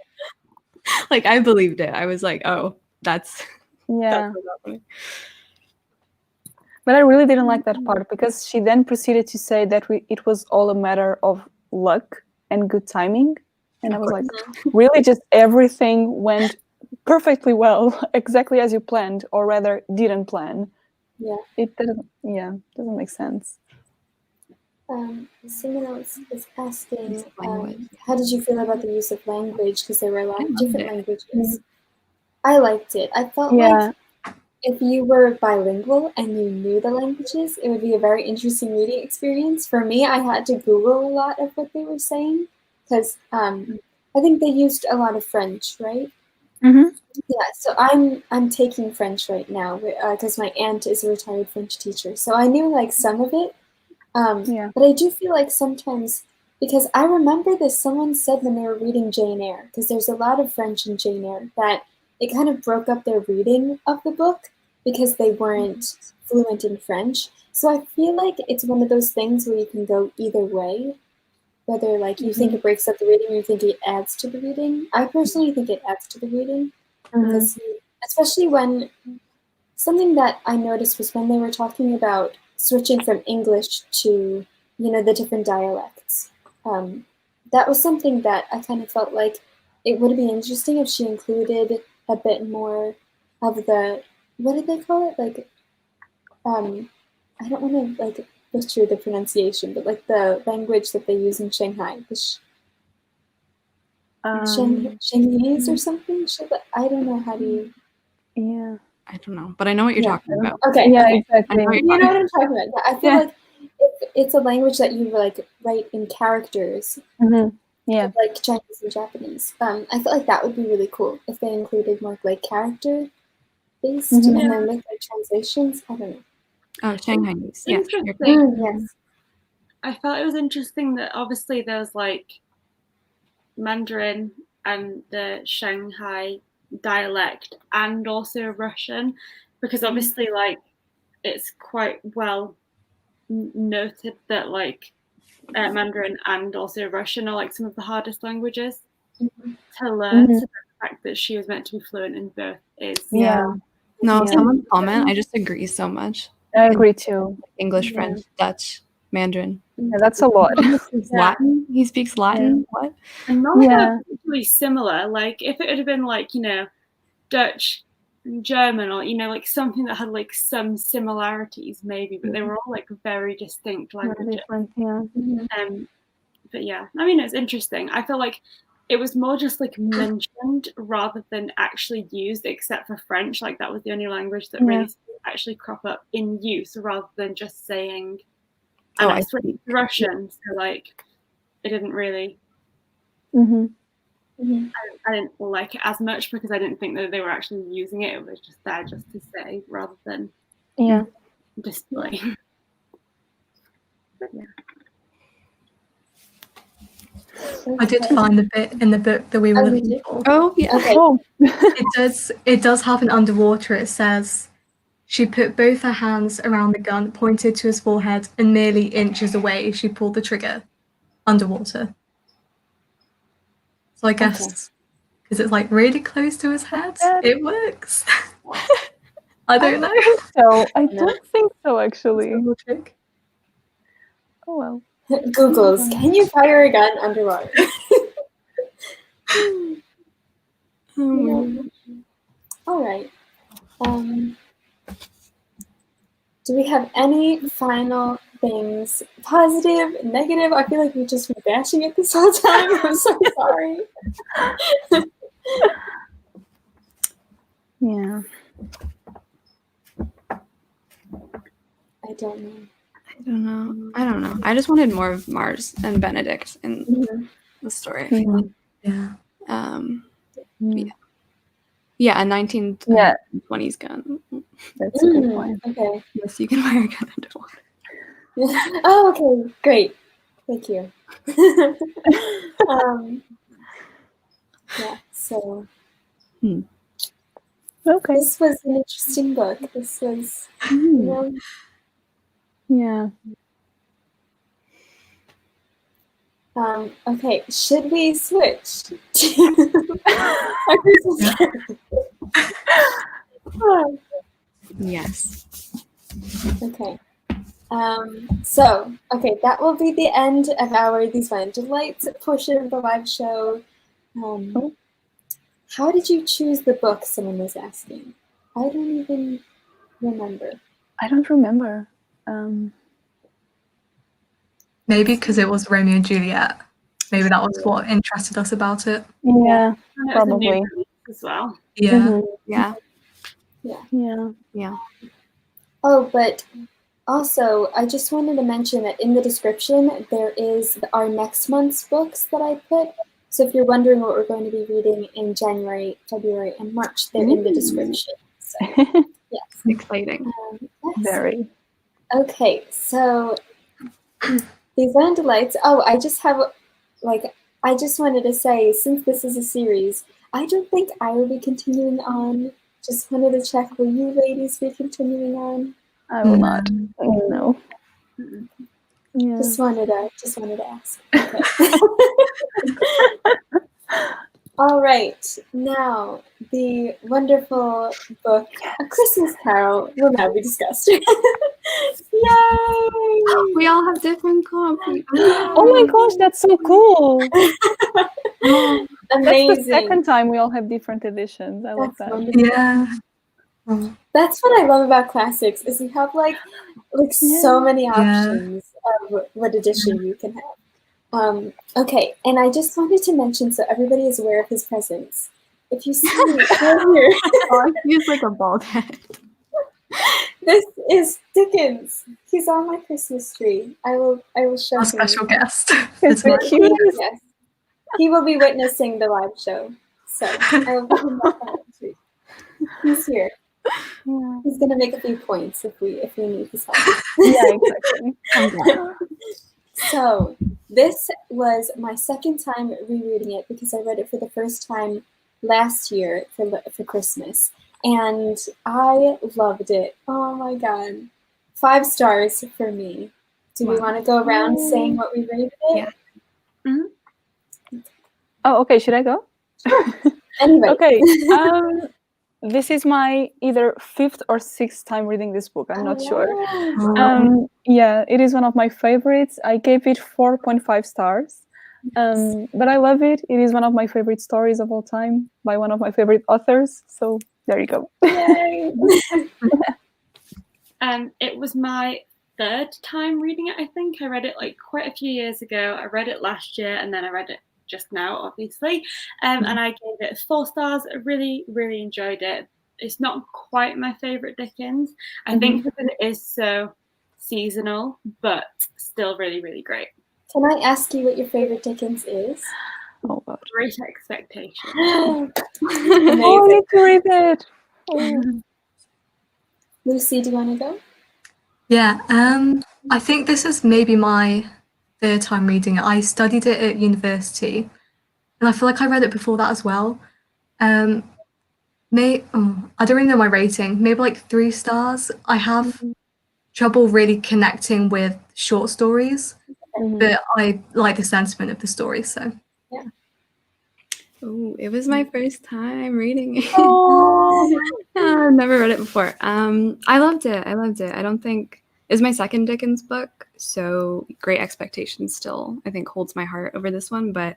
Speaker 1: Like, I believed it. I was like, "Oh, that's
Speaker 5: That's what's happening." But I really didn't like that part because she then proceeded to say that it was all a matter of luck and good timing, and I was like, "Really, just everything went perfectly well, exactly as you planned, or rather, didn't plan."
Speaker 2: Yeah,
Speaker 5: it doesn't. Yeah, doesn't make sense.
Speaker 2: Someone else is asking, how did you feel about the use of language? Because there were a lot of different languages. I liked it. I felt like if you were bilingual and you knew the languages, it would be a very interesting reading experience. For me, I had to Google a lot of what they were saying because I think they used a lot of French, right? Yeah, so I'm taking French right now because my aunt is a retired French teacher. So I knew like some of it. But I do feel like sometimes, because I remember this, someone said when they were reading Jane Eyre, because there's a lot of French in Jane Eyre, that it kind of broke up their reading of the book because they weren't fluent in French. So I feel like it's one of those things where you can go either way, whether like you think it breaks up the reading or you think it adds to the reading. I personally think it adds to the reading, because especially when something that I noticed was when they were talking about switching from English to, the different dialects. That was something that I kind of felt like it would be interesting if she included a bit more of the, what did they call it? Like, I don't want to like butcher the pronunciation, but like the language that they use in Shanghai, Shanghainese or something. I don't know how to.
Speaker 5: Yeah.
Speaker 1: I don't know, but I know what you're talking about.
Speaker 2: Okay.
Speaker 5: Yeah, exactly.
Speaker 2: You know what I'm talking about. Yeah, I feel like it's a language that you like write in characters.
Speaker 5: Yeah.
Speaker 2: Like Chinese and Japanese. I feel like that would be really cool if they included more like character based and then with like translations. I don't know.
Speaker 1: Oh, Shanghainese. Yes.
Speaker 2: Yes.
Speaker 4: I felt it was interesting that obviously there's like Mandarin and the Shanghai dialect and also Russian, because obviously like it's quite well noted that like Mandarin and also Russian are like some of the hardest languages to learn. So the fact that she was meant to be fluent in both is
Speaker 1: someone comment. I just agree so much.
Speaker 5: I agree too.
Speaker 1: English, French, Dutch, Mandarin.
Speaker 5: Yeah, that's a lot.
Speaker 1: Latin. He speaks Latin. What?
Speaker 4: And none of them are particularly similar. Like if it had been like Dutch, German, or like something that had like some similarities maybe, but they were all like very distinct languages.
Speaker 5: Different,
Speaker 4: but yeah, I mean it's interesting. I feel like it was more just like mentioned rather than actually used, except for French. Like that was the only language that really actually crop up in use rather than just saying. And I switched to Russian, so like it didn't really. I didn't like it as much because I didn't think that they were actually using it. It was just there just to say rather than display. But,
Speaker 3: I did find the bit in the book that we were looking for.
Speaker 1: Oh, yeah.
Speaker 2: Okay.
Speaker 3: It does have an underwater. It says, she put both her hands around the gun, pointed to his forehead, and merely inches away, she pulled the trigger. Underwater. So I guess, because it's like really close to his head, it works. I don't know.
Speaker 5: So I don't think so, actually. Oh well.
Speaker 2: Googles, can you fire a gun underwater? All right. Do we have any final things? Positive, negative? I feel like we've just been bashing it this whole time. I'm so sorry.
Speaker 5: Yeah.
Speaker 2: I don't know.
Speaker 1: I don't know. I just wanted more of Mars and Benedict in the story. I feel like.
Speaker 3: Yeah.
Speaker 1: Yeah, a 1920s gun.
Speaker 5: That's a good point.
Speaker 2: Okay.
Speaker 1: Yes, you can fire a gun underwater.
Speaker 2: Oh, okay. Great. Thank you. Yeah, so.
Speaker 5: Okay.
Speaker 2: This was an interesting book. This was,
Speaker 5: Yeah.
Speaker 2: Okay, should we switch to our Christmas carol?
Speaker 1: Yes.
Speaker 2: Okay. So, that will be the end of our These Fine Delights portion of the live show. How did you choose the book? Someone was asking. I don't even remember.
Speaker 5: I don't remember.
Speaker 3: Maybe because it was Romeo and Juliet. Maybe that was what interested us about it.
Speaker 5: Yeah,
Speaker 4: and it was a
Speaker 5: probably.
Speaker 4: new release as well.
Speaker 3: Yeah.
Speaker 1: Yeah.
Speaker 5: Yeah.
Speaker 2: Oh, but also, I just wanted to mention that in the description, there is our next month's books that I put. So if you're wondering what we're going to be reading in January, February, and March, they're in the description. So, yes.
Speaker 1: Exciting.
Speaker 2: Yes.
Speaker 5: Very.
Speaker 2: Okay, so These Fine Delights. Oh, I just wanted to say, since this is a series, I don't think I will be continuing on. Just wanted to check, will you ladies be continuing on?
Speaker 5: I will not. No. Yeah.
Speaker 2: Just wanted to ask. Okay. All right. Now, the wonderful book, A Christmas Carol, will now be discussed. Yay!
Speaker 1: We all have different copies.
Speaker 5: Oh my gosh, that's so cool.
Speaker 2: Amazing.
Speaker 5: That's the second time we all have different editions. I love that.
Speaker 2: Wonderful.
Speaker 3: Yeah.
Speaker 2: That's what I love about classics, is you have like so many options of what edition you can have. Okay, and I just wanted to mention so everybody is aware of his presence. If you see right here,
Speaker 1: He's like a bald head.
Speaker 2: this is Dickens. He's on my Christmas tree. I will show
Speaker 3: Our
Speaker 2: him.
Speaker 3: special guest.
Speaker 5: It's the cutest.
Speaker 2: Yes. He will be witnessing the live show. So I will put him back on the tree. He's here.
Speaker 5: Yeah.
Speaker 2: He's gonna make a few points if we need his help.
Speaker 5: Yeah, exactly.
Speaker 2: So this was my second time rereading it because I read it for the first time last year for Christmas, and I loved it. Oh my god, 5 stars for me. Do we want to go around saying what we rated it?
Speaker 1: Yeah.
Speaker 5: Oh, okay. Should I go?
Speaker 2: Anyway.
Speaker 5: Okay. This is my either 5th or 6th time reading this book. I'm not sure. Yeah, it is one of my favorites. I gave it 4.5 stars. But I love it. It is one of my favorite stories of all time by one of my favorite authors. So there you go.
Speaker 2: Yay.
Speaker 4: It was my 3rd time reading it, I think. I read it like quite a few years ago. I read it last year and then I read it just now, obviously. And I gave it 4 stars. I really, really enjoyed it. It's not quite my favourite Dickens. I think because it is so seasonal, but still really, really great.
Speaker 2: Can I ask you what your favourite Dickens is?
Speaker 5: Oh God.
Speaker 4: Great Expectations.
Speaker 5: Oh, I need to read it. Oh.
Speaker 2: Lucy, do you want to go?
Speaker 3: Yeah, I think this is maybe my 3rd time reading it. I studied it at university, and I feel like I read it before that as well. I don't really know my rating. Maybe like 3 stars. I have trouble really connecting with short stories, but I like the sentiment of the story. So
Speaker 2: yeah.
Speaker 1: Oh, it was my first time reading it.
Speaker 5: Oh.
Speaker 1: I've never read it before. I loved it. I don't think it's my 2nd Dickens book, so Great Expectations still, I think, holds my heart over this one, but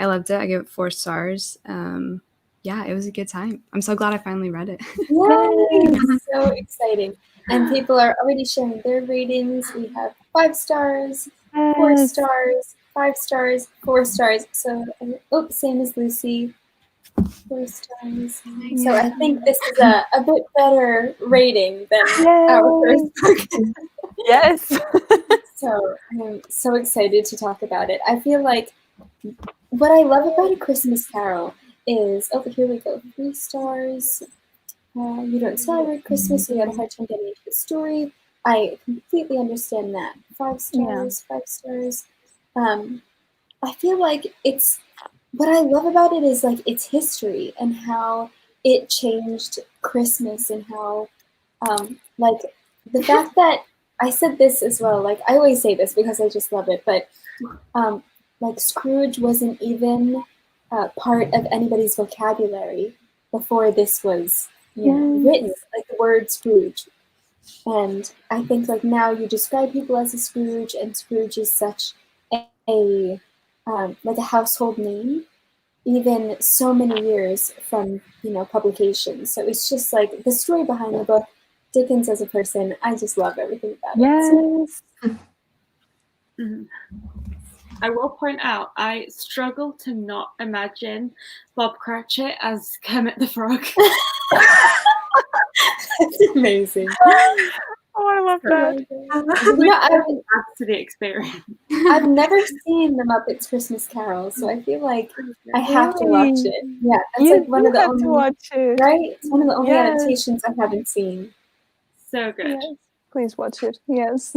Speaker 1: I loved it. I gave it 4 stars. Yeah, it was a good time. I'm so glad I finally read it.
Speaker 2: Yay! So exciting. And people are already sharing their ratings. We have 5 stars, 4 stars, 5 stars, 4 stars. So, same as Lucy. 4 stars. So I think this is a bit better rating than our first book.
Speaker 5: Yes.
Speaker 2: So I'm so excited to talk about it. I feel like what I love about A Christmas Carol is, here we go, 3 stars. You don't celebrate Christmas, so you had a hard time getting into the story. I completely understand that. 5 stars, 5 stars. I feel like what I love about it is like its history and how it changed Christmas, and how like the fact that I said this as well, like I always say this because I just love it, but like Scrooge wasn't even part of anybody's vocabulary before this was written, like the word Scrooge. And I think like now you describe people as a Scrooge, and Scrooge is such a like a household name, even so many years from publication. So it's just like the story behind the book, Dickens as a person, I just love everything about it.
Speaker 4: So. I will point out, I struggle to not imagine Bob Cratchit as Kermit the Frog.
Speaker 2: That's amazing.
Speaker 5: Oh, I love that.
Speaker 4: It adds to the experience.
Speaker 2: I've never seen The Muppets Christmas Carol, so I feel like I have to watch it. Yeah, that's like one of the only, right? It's one of the only adaptations I haven't seen.
Speaker 4: So good.
Speaker 5: Yes. Please watch it. Yes.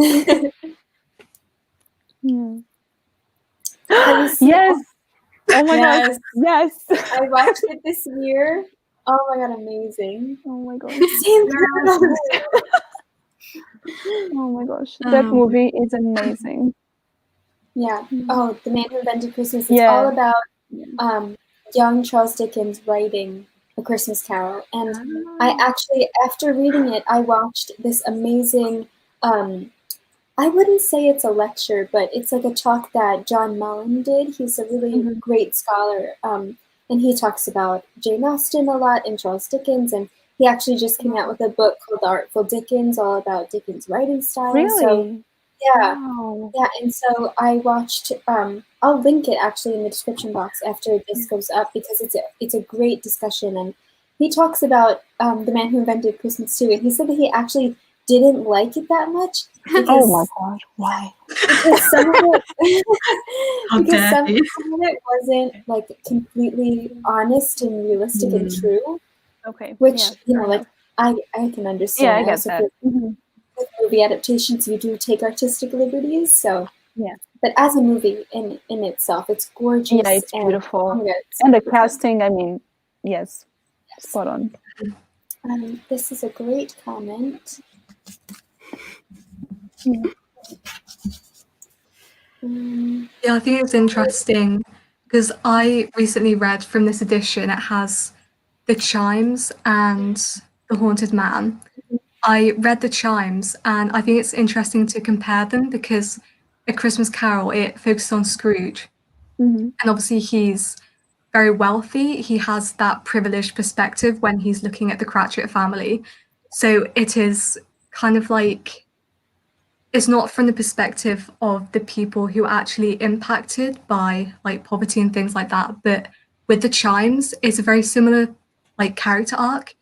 Speaker 5: Yes. Oh my gosh. Yes.
Speaker 2: I watched it this year. Oh my god, amazing.
Speaker 5: Oh my gosh. Oh my gosh. That movie is amazing.
Speaker 2: Yeah. Oh, The Man Who Invented Christmas. It's all about young Charles Dickens writing A Christmas Carol. And I actually, after reading it, I watched this amazing I wouldn't say it's a lecture, but it's like a talk that John Mullen did. He's a really great scholar, and he talks about Jane Austen a lot and Charles Dickens, and he actually just came out with a book called The Artful Dickens, all about Dickens' writing style.
Speaker 5: Really?
Speaker 2: So, and so I watched. I'll link it actually in the description box after this goes up, because it's a great discussion, and he talks about The Man Who Invented Christmas too, and he said that he actually didn't like it that much. Because,
Speaker 5: oh my god, why?
Speaker 2: Because some of it wasn't like completely honest and realistic and true.
Speaker 5: Okay.
Speaker 2: Which like I can understand.
Speaker 5: Yeah, I get that.
Speaker 2: With movie adaptations, you do take artistic liberties. So but as a movie in itself, it's gorgeous.
Speaker 5: Yeah, it's beautiful. And the casting, I mean, yes. Spot on.
Speaker 2: This is a great comment.
Speaker 3: Yeah, I think it's interesting because I recently read from this edition, it has The Chimes and The Haunted Man. I read The Chimes, and I think it's interesting to compare them because A Christmas Carol, it focuses on Scrooge. And obviously he's very wealthy. He has that privileged perspective when he's looking at the Cratchit family. So it is kind of like, it's not from the perspective of the people who are actually impacted by like poverty and things like that. But with the chimes, it's a very similar like character arc,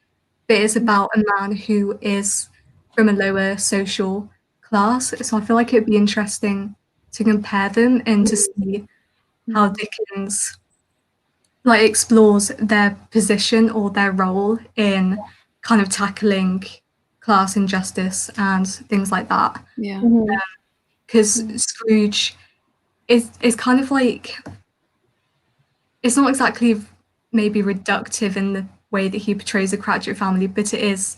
Speaker 3: but it's about a man who is from a lower social class. So I feel like it'd be interesting to compare them and to see how Dickens like explores their position or their role in kind of tackling class injustice and things like that.
Speaker 1: Yeah.
Speaker 3: Because Scrooge is kind of like, it's not exactly maybe reductive in the way that he portrays the Cratchit family, but it is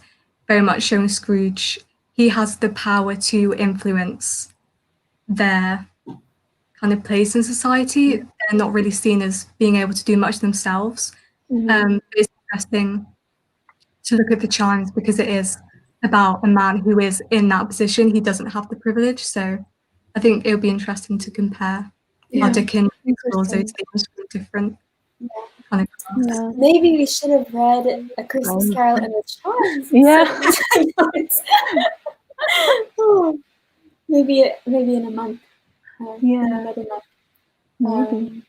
Speaker 3: very much showing Scrooge he has the power to influence their kind of place in society. They're not really seen as being able to do much themselves. It's interesting to look at the chimes because it is about a man who is in that position. He doesn't have the privilege. So I think it would be interesting to compare how Dickens explores those themes from different kind of class.
Speaker 5: Yeah.
Speaker 2: Maybe we should have read A Christmas Carol and the Chimes.
Speaker 5: Yeah.
Speaker 2: Oh, maybe in a month. In
Speaker 5: Yeah.
Speaker 2: another month.
Speaker 5: Maybe.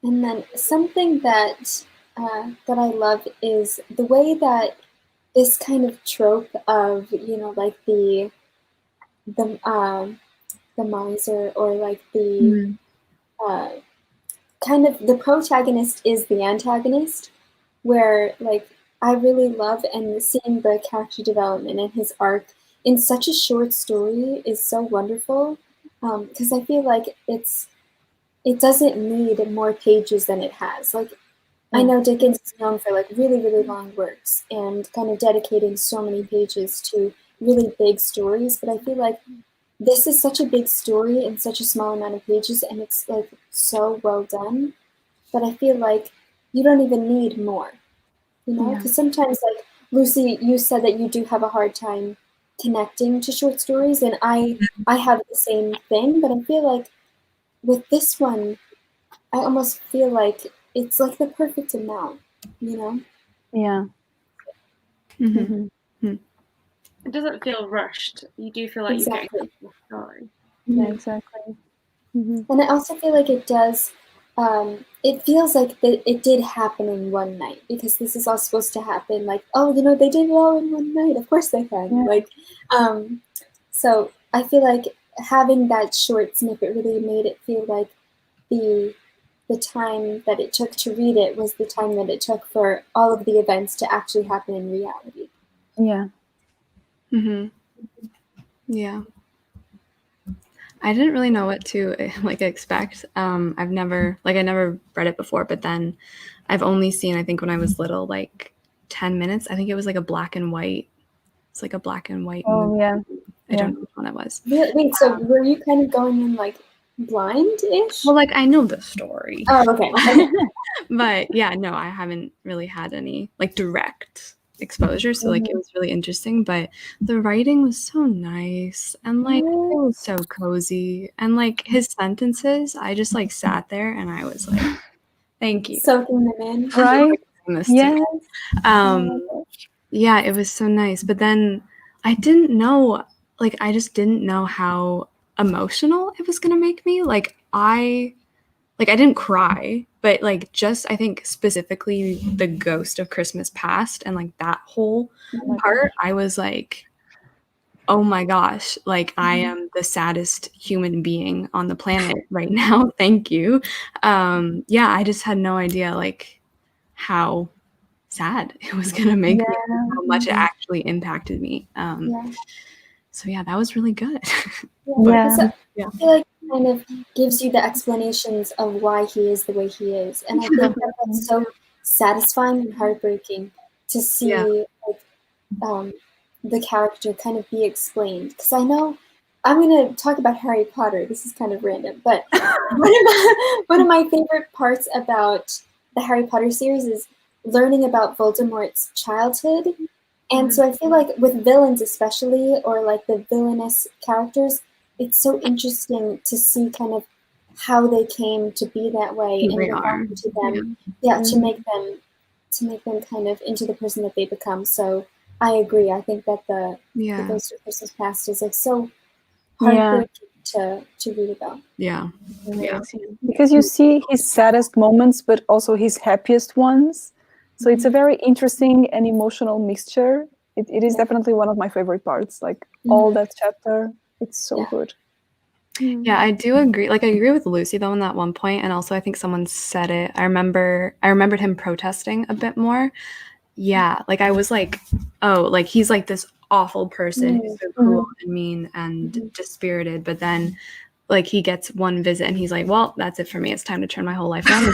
Speaker 2: And then something that that I love is the way that this kind of trope of, you know, like the miser, or like the kind of the protagonist is the antagonist, where like I really love and seeing the character development and his arc in such a short story is so wonderful, because I feel like it doesn't need more pages than it has. Like, I know Dickens is known for like really, really long works and kind of dedicating so many pages to really big stories, but I feel like this is such a big story in such a small amount of pages, and it's like so well done that I feel like you don't even need more, you know? Because sometimes, like Lucy, you said that you do have a hard time connecting to short stories, and I have the same thing, but I feel like with this one, I almost feel like it's like the perfect amount, you know?
Speaker 5: Yeah.
Speaker 4: It doesn't feel rushed. You do feel like you're getting the story.
Speaker 5: Yeah, exactly.
Speaker 2: And I also feel like it does, it feels like it did happen in one night, because this is all supposed to happen like, oh, you know, they did it all in one night. Of course they can.
Speaker 5: Yeah.
Speaker 2: Like, so I feel like having that short snippet really made it feel like the time that it took to read it was the time that it took for all of the events to actually happen in reality.
Speaker 5: Yeah.
Speaker 1: Yeah. I didn't really know what to like expect. I never read it before, but then I've only seen, I think when I was little, like 10 minutes. I think it was like a black and white. It's like a black and white movie.
Speaker 5: Yeah.
Speaker 1: I don't know which one it was.
Speaker 2: Wait, so were you kind of going in like blind-ish?
Speaker 1: Well, like I know the story.
Speaker 2: Oh, okay.
Speaker 1: But yeah, no, I haven't really had any like direct exposure, so like it was really interesting, but the writing was so nice, and like it was so cozy, and like his sentences, I just like sat there and I was like, thank you,
Speaker 2: soaking them in,
Speaker 5: right?
Speaker 1: Yeah, yeah, it was so nice. But then I didn't know, like I just didn't know how emotional it was gonna make me. Like I didn't cry, but like just I think specifically the Ghost of Christmas Past and like that whole part, I was like, oh my gosh, like I am the saddest human being on the planet right now. Thank you. Yeah, I just had no idea like how sad it was gonna make me, how much it actually impacted me. So yeah, that was really good.
Speaker 2: I feel like it kind of gives you the explanations of why he is the way he is, and I think that's so satisfying and heartbreaking to see like the character kind of be explained. Because I know I'm going to talk about Harry Potter. This is kind of random, but one of my favorite parts about the Harry Potter series is learning about Voldemort's childhood. And so I feel like with villains especially, or like the villainous characters, it's so interesting to see kind of how they came to be that way and what happened to them, to make them make them kind of into the person that they become. So I agree. I think that the Ghost of Christmas Past is like so heartbreaking to read about.
Speaker 1: Yeah.
Speaker 5: Because you see his saddest moments, but also his happiest ones. So it's a very interesting and emotional mixture. It is definitely one of my favorite parts. Like all that chapter, it's so good.
Speaker 1: Yeah, I do agree. Like, I agree with Lucy though on that one point, and also I think someone said it. I remembered him protesting a bit more. Yeah, like I was like, oh, like he's like this awful person who's so cruel and mean and dispirited, but then like he gets one visit and he's like, well, that's it for me. It's time to turn my whole life around.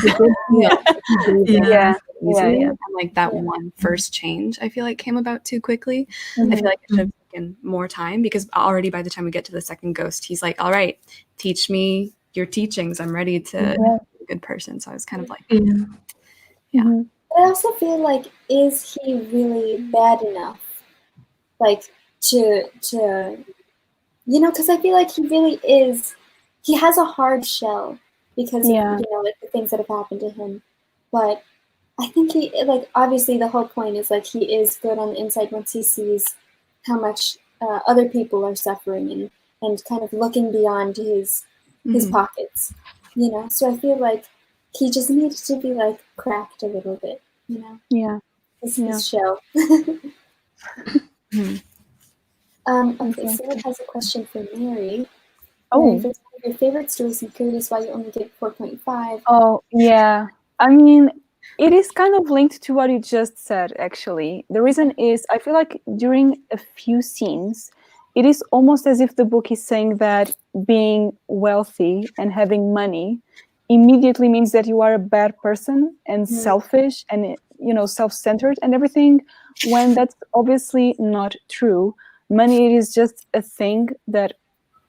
Speaker 1: And like that one first change, I feel like came about too quickly. I feel like it should have taken more time, because already by the time we get to the second ghost, he's like, all right, teach me your teachings. I'm ready to be a good person. So I was kind of like,
Speaker 2: But I also feel like, is he really bad enough? Like to because I feel like he really is. He has a hard shell because of, like the things that have happened to him. But I think he, like, obviously the whole point is like he is good on the inside once he sees how much other people are suffering and kind of looking beyond his pockets, So I feel like he just needs to be like cracked a little bit, his shell. Okay, Sarah has a question for Mary. Mary, for your favorite stories, I'm curious why you only give 4.5.
Speaker 5: Oh, yeah. I mean, it is kind of linked to what you just said, actually. The reason is, I feel like during a few scenes, it is almost as if the book is saying that being wealthy and having money immediately means that you are a bad person and selfish and, self-centered and everything, when that's obviously not true. Money is just a thing that,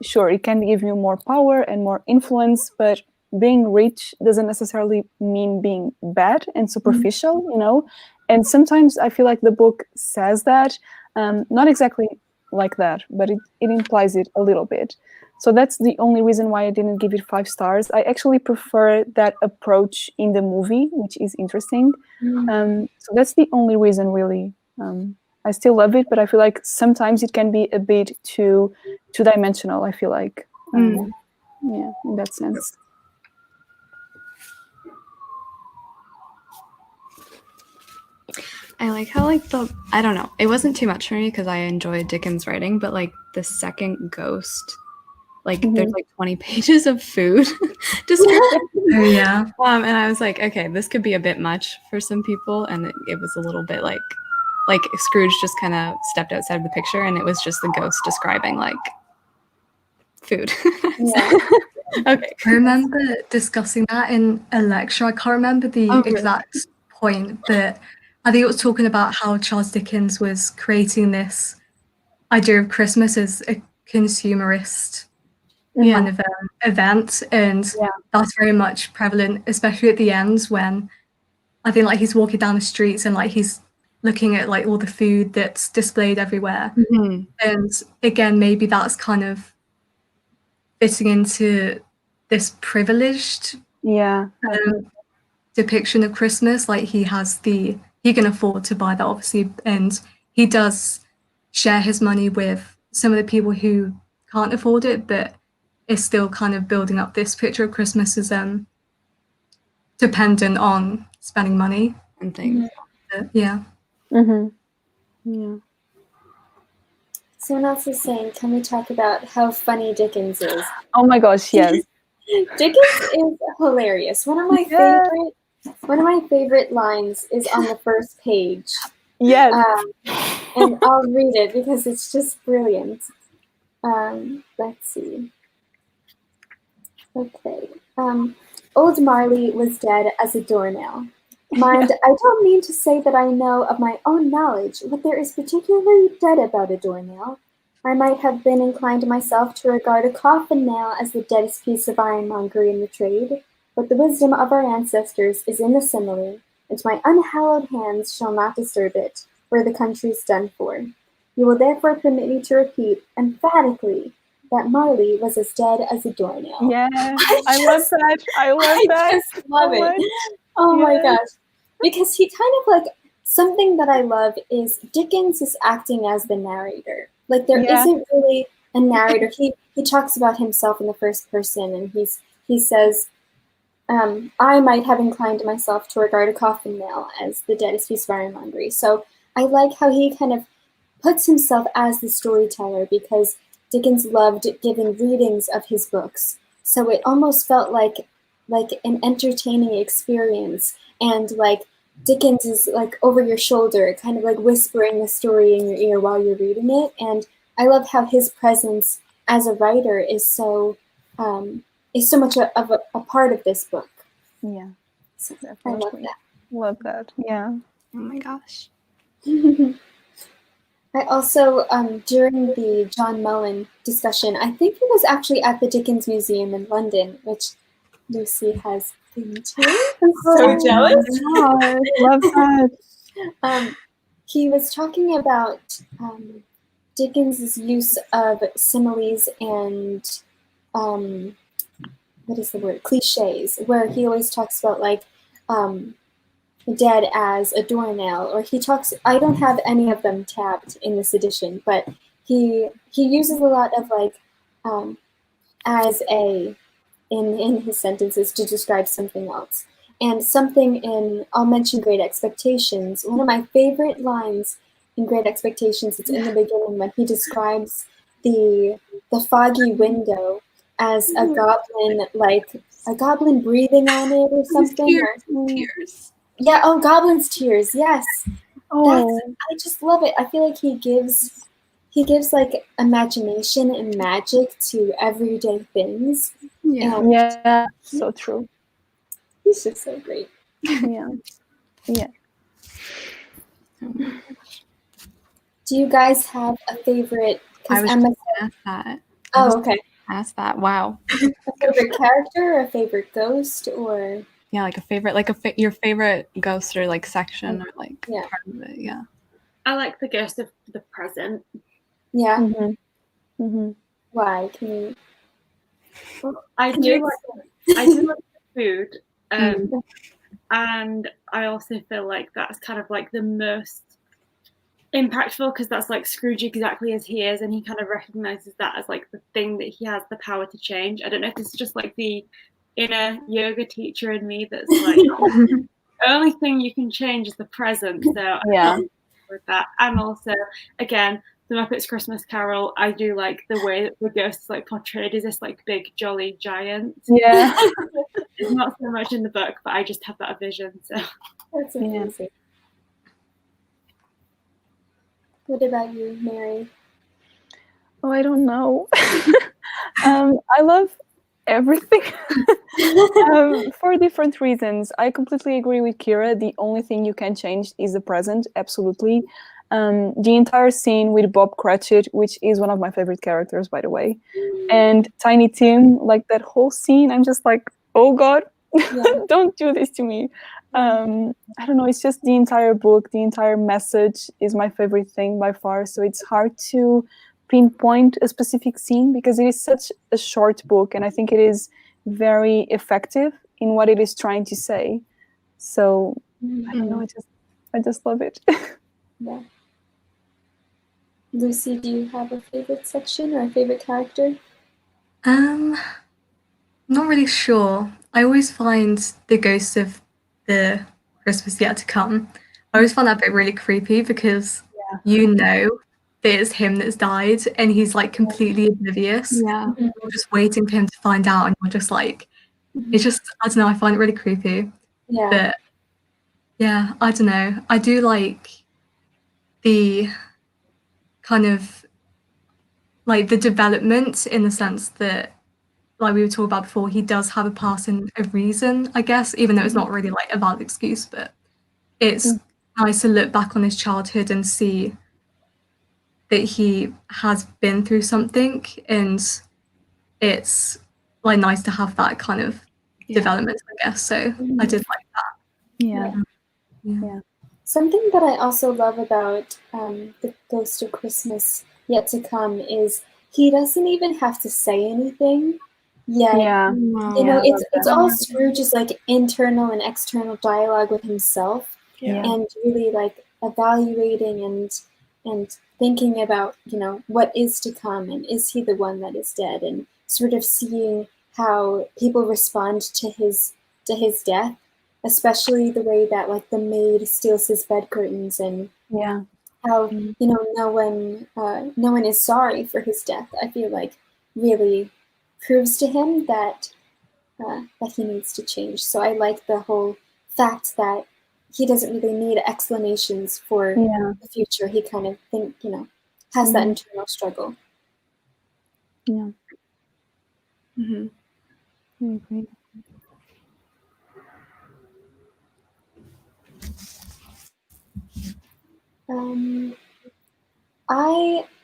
Speaker 5: sure, it can give you more power and more influence, but being rich doesn't necessarily mean being bad and superficial, And sometimes I feel like the book says that, not exactly like that, but it implies it a little bit. So that's the only reason why I didn't give it 5 stars. I actually prefer that approach in the movie, which is interesting. So that's the only reason, really. I still love it, but I feel like sometimes it can be a bit too two-dimensional, I feel like. In that sense.
Speaker 1: I like how I don't know, it wasn't too much for me because I enjoyed Dickens' writing, but like the second ghost, like there's like 20 pages of food description. And I was like, okay, this could be a bit much for some people, and it was a little bit like Scrooge just kind of stepped outside of the picture, and it was just the ghost describing like food. Okay.
Speaker 3: I remember discussing that in a lecture. I can't remember the exact point, but I think it was talking about how Charles Dickens was creating this idea of Christmas as a consumerist kind of event, and that's very much prevalent, especially at the end when I think like he's walking down the streets and like he's looking at like all the food that's displayed everywhere. And again, maybe that's kind of fitting into this privileged depiction of Christmas. Like he can afford to buy that, obviously, and he does share his money with some of the people who can't afford it, but is still kind of building up this picture of Christmas as dependent on spending money
Speaker 1: and things.
Speaker 2: Someone else is saying, can we talk about how funny Dickens is?
Speaker 5: Oh my gosh, yes.
Speaker 2: Dickens is hilarious. One of my favorite lines is on the first page.
Speaker 5: Yes.
Speaker 2: And I'll read it because it's just brilliant. Let's see. Okay. Old Marley was dead as a doornail. Mind, I don't mean to say that I know of my own knowledge what there is particularly dead about a doornail. I might have been inclined myself to regard a coffin nail as the deadest piece of ironmongery in the trade, but the wisdom of our ancestors is in the simile, and my unhallowed hands shall not disturb it, where the country's done for. You will therefore permit me to repeat emphatically that Marley was as dead as a doornail.
Speaker 5: Yeah, I love that. I
Speaker 2: just love it. Oh my gosh. because he kind of like, something that I love is Dickens is acting as the narrator. Like there isn't really a narrator. He talks about himself in the first person, and he says, I might have inclined myself to regard a coffin nail as the deadest piece of ironmongery. So I like how he kind of puts himself as the storyteller, because Dickens loved giving readings of his books. So it almost felt like an entertaining experience, and like Dickens is like over your shoulder, kind of like whispering the story in your ear while you're reading it. And I love how his presence as a writer is so much of a part of this book.
Speaker 5: Yeah,
Speaker 2: so
Speaker 5: definitely.
Speaker 2: I love that.
Speaker 5: Love that. Yeah.
Speaker 1: Oh my gosh.
Speaker 2: I also, during the John Mullen discussion, I think it was actually at the Dickens Museum in London, which Lucy has been to. I'm so jealous.
Speaker 5: God, love that.
Speaker 2: He was talking about Dickens's use of similes and what is the word? Cliches, where he always talks about like dead as a doornail, or he talks. I don't have any of them tabbed in this edition, but he uses a lot of like as a in his sentences to describe something else. And something in, I'll mention Great Expectations. One of my favorite lines in Great Expectations, it's in the beginning when he describes the foggy window as a goblin, like a goblin breathing on it or something.
Speaker 1: Tears.
Speaker 2: Yeah, oh, Goblin's Tears, yes.
Speaker 5: Oh.
Speaker 2: I just love it. I feel like he gives like imagination and magic to everyday things.
Speaker 1: Yeah.
Speaker 2: And
Speaker 5: Yeah, so true.
Speaker 2: He's just so great.
Speaker 5: Yeah. Yeah.
Speaker 2: Do you guys have a favorite?
Speaker 1: I was
Speaker 2: Emma
Speaker 1: just gonna ask that.
Speaker 2: Oh, okay.
Speaker 1: Ask that. Wow.
Speaker 2: A favorite character, or a favorite ghost, or
Speaker 1: Yeah, like a favorite, like your favorite ghost or like section or like
Speaker 2: Yeah.
Speaker 1: part of it. Yeah.
Speaker 4: I like the ghost of the present.
Speaker 2: yeah.
Speaker 5: Mm-hmm. Mm-hmm.
Speaker 2: Why? Can you?
Speaker 4: Well, I
Speaker 2: Can
Speaker 4: do
Speaker 2: you
Speaker 4: like the food, and I also feel like that's kind of like the most impactful, because that's like Scrooge exactly as he is, and he kind of recognizes that as like the thing that he has the power to change. I don't know if it's just like the inner yoga teacher in me that's like the only thing you can change is the present. So
Speaker 5: Yeah.
Speaker 4: with that, and also again the Muppets Christmas Carol, I do like the way that the ghost is like portrayed as this like big jolly giant.
Speaker 5: Yeah.
Speaker 4: It's not so much in the book, but I just have that vision. So
Speaker 2: That's amazing. What about you, Mary?
Speaker 5: Oh, I don't know. I love everything for different reasons. I completely agree with Kira. The only thing you can change is the present, absolutely. The entire scene with Bob Cratchit, which is one of my favorite characters, by the way, and Tiny Tim, like that whole scene, I'm just like, oh God, don't do this to me. I don't know, it's just the entire book, the entire message is my favorite thing by far. So it's hard to pinpoint a specific scene because it is such a short book, and I think it is very effective in what it is trying to say. So I don't know, I just love it.
Speaker 2: Yeah. Lucy, do you have a favorite section or a favorite character?
Speaker 3: Not really sure. I always find the ghost of the Christmas yet to come. I always find that bit really creepy because you know that it's him that's died and he's like completely oblivious.
Speaker 1: Yeah.
Speaker 3: You're just waiting for him to find out, and you're just like, it's just, I don't know, I find it really creepy.
Speaker 2: Yeah.
Speaker 3: But yeah, I don't know. I do like the kind of like the development in the sense that, like we were talking about before, he does have a past and a reason, I guess, even though it's not really like a valid excuse, but it's nice to look back on his childhood and see that he has been through something, and it's like nice to have that kind of development, I guess. So I did like that.
Speaker 5: Yeah.
Speaker 2: Something that I also love about the Ghost of Christmas Yet to Come is he doesn't even have to say anything.
Speaker 5: Yeah.
Speaker 2: You know, it's all Scrooge's like internal and external dialogue with himself, and really like evaluating and thinking about, you know, what is to come, and is he the one that is dead, and sort of seeing how people respond to his death, especially the way that like the maid steals his bed curtains, and how, you know, no one is sorry for his death. I feel like really proves to him that he needs to change. So I like the whole fact that he doesn't really need explanations for the future. He kind of has that internal struggle.
Speaker 5: Yeah.
Speaker 1: Mm-hmm.
Speaker 5: I agree.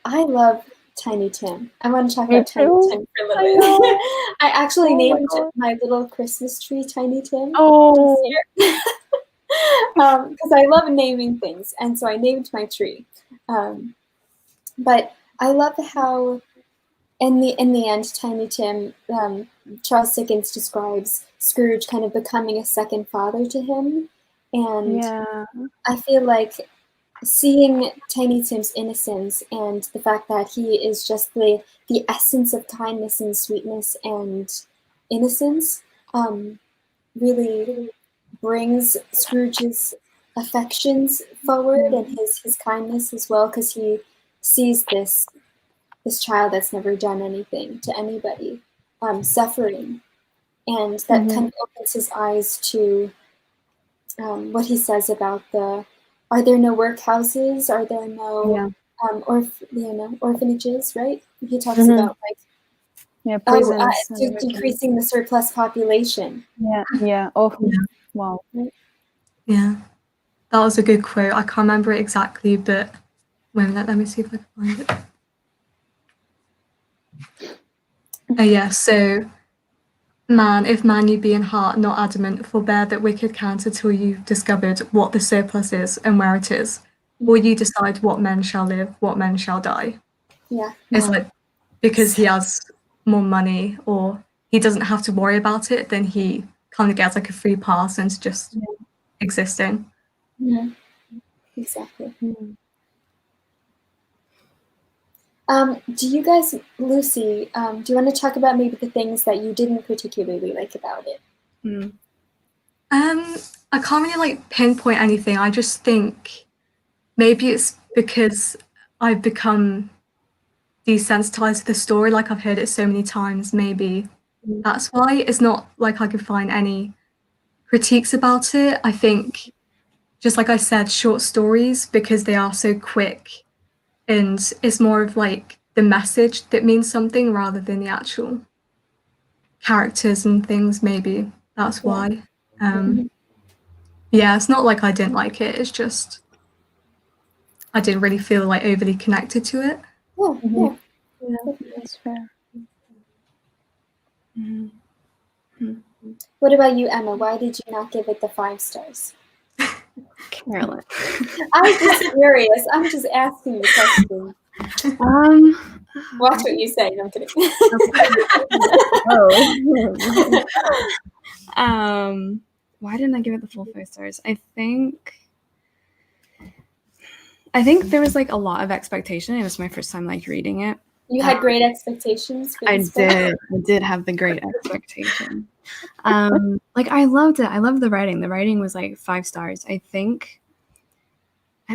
Speaker 2: I love Tiny Tim. I want to talk about Tiny Tim for a little bit. I actually named my little Christmas tree Tiny Tim. Because I love naming things, and so I named my tree. But I love how, in the end, Tiny Tim, Charles Dickens describes Scrooge kind of becoming a second father to him, and I feel like seeing Tiny Tim's innocence and the fact that he is just the essence of kindness and sweetness and innocence really brings Scrooge's affections forward and his kindness as well, because he sees this child that's never done anything to anybody suffering, and that kind of opens his eyes to what he says about are there no workhouses? Are there no orphanages? Right? He talks about like
Speaker 5: prisons,
Speaker 2: decreasing the surplus population.
Speaker 5: Yeah. Oh, wow.
Speaker 3: Yeah, that was a good quote. I can't remember it exactly, but wait a minute, let me see if I can find it. Oh yeah, so man, if man you be in heart not adamant, forbear that wicked counter till you've discovered what the surplus is and where it is. Or you decide what men shall live, what men shall die.
Speaker 2: Yeah.
Speaker 3: It's like, because he has more money or he doesn't have to worry about it, then he kind of gets like a free pass into just existing.
Speaker 2: Yeah. Exactly. Do you guys, Lucy, do you want to talk about maybe the things that you didn't particularly like about it?
Speaker 3: I can't really like pinpoint anything. I just think maybe it's because I've become desensitized to the story, like I've heard it so many times. Maybe that's why. It's not like I could find any critiques about it. I think, just like I said, short stories, because they are so quick, and it's more of like the message that means something rather than the actual characters and things. Maybe that's why. Yeah, it's not like I didn't like it. It's just I didn't really feel like overly connected to it.
Speaker 2: Yeah,
Speaker 5: That's fair.
Speaker 2: What about you, Emma? Why did you not give it the 5 stars?
Speaker 1: Carolyn.
Speaker 2: I'm just curious. I'm just asking the question. Watch what you say. No, I'm kidding.
Speaker 1: Why didn't I give it the full 5 stars? I think there was like a lot of expectation. It was my first time like reading it.
Speaker 2: You had great expectations for this book?
Speaker 1: I did have the great expectation. Like I loved it. I loved the writing. The writing was like 5 stars. I think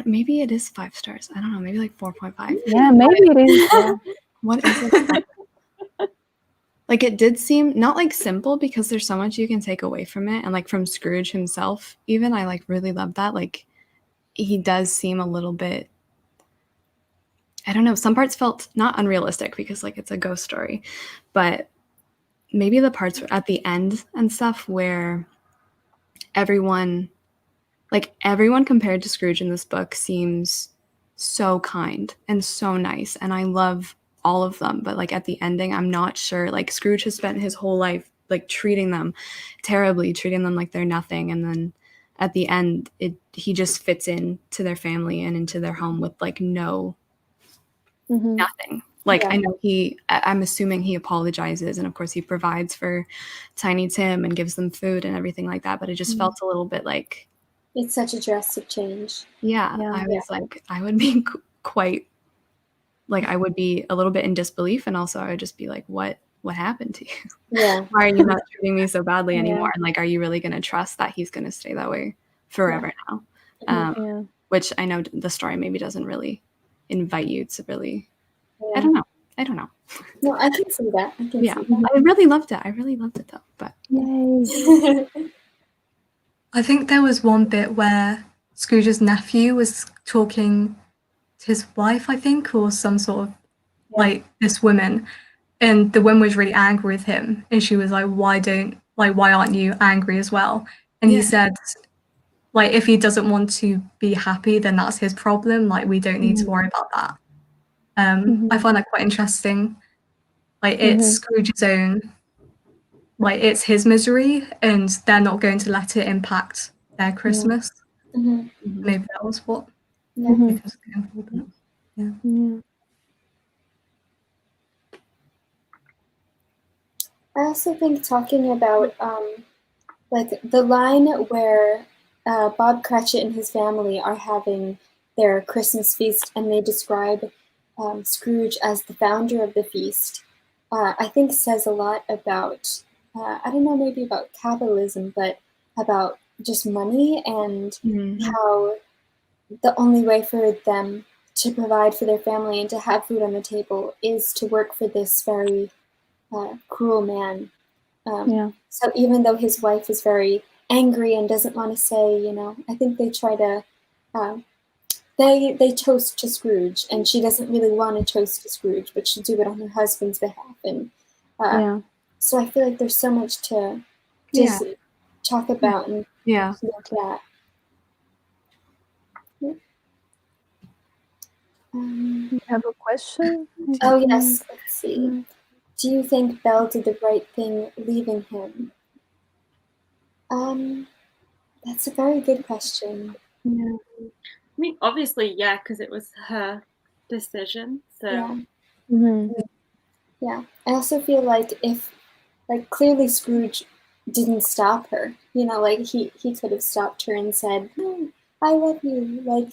Speaker 1: maybe it is 5 stars. I don't know, maybe like 4.5.
Speaker 5: Yeah, maybe it is.
Speaker 1: What is it? Like it did seem not like simple, because there's so much you can take away from it, and like from Scrooge himself even, I like really love that. Like he does seem a little bit, I don't know, some parts felt not unrealistic because like it's a ghost story, but maybe the parts at the end and stuff where everyone compared to Scrooge in this book seems so kind and so nice, and I love all of them. But like at the ending, I'm not sure. Like Scrooge has spent his whole life like treating them terribly, treating them like they're nothing, and then at the end he just fits in to their family and into their home with like nothing. Like, I know I'm assuming he apologizes, and of course he provides for Tiny Tim and gives them food and everything like that, but it just felt a little bit like...
Speaker 2: It's such a drastic change.
Speaker 1: Yeah, I was like, I would be quite... Like, I would be a little bit in disbelief, and also I would just be like, what happened to you?
Speaker 2: Yeah.
Speaker 1: Why are you not treating me so badly anymore? And, like, are you really going to trust that he's going to stay that way forever now? Which I know the story maybe doesn't really invite you to really... I don't know.
Speaker 2: No, I can see that. I
Speaker 1: really loved it. I really loved it, though. But
Speaker 5: Yay.
Speaker 3: I think there was one bit where Scrooge's nephew was talking to his wife, I think, or some sort of like this woman, and the woman was really angry with him, and she was like, why aren't you angry as well? And he said, like, if he doesn't want to be happy, then that's his problem. Like, we don't need to worry about that. I find that quite interesting. Like, it's Scrooge's own, like, it's his misery, and they're not going to let it impact their Christmas. Maybe that was what it was going for. Yeah.
Speaker 2: I also think talking about like the line where Bob Cratchit and his family are having their Christmas feast, and they describe Scrooge as the founder of the feast, I think says a lot about, I don't know, maybe about capitalism, but about just money and how the only way for them to provide for their family and to have food on the table is to work for this very cruel man. So even though his wife is very angry and doesn't want to say, I think they try to, they toast to Scrooge, and she doesn't really want to toast to Scrooge, but she'll do it on her husband's behalf. And so I feel like there's so much to just talk about and look at.
Speaker 5: You have a question?
Speaker 2: Oh, yes. Let's see. Do you think Belle did the right thing leaving him? That's a very good question.
Speaker 4: I mean, obviously, because it was her decision. So
Speaker 2: I also feel like clearly Scrooge didn't stop her. Like he could have stopped her and said, "I love you. Like,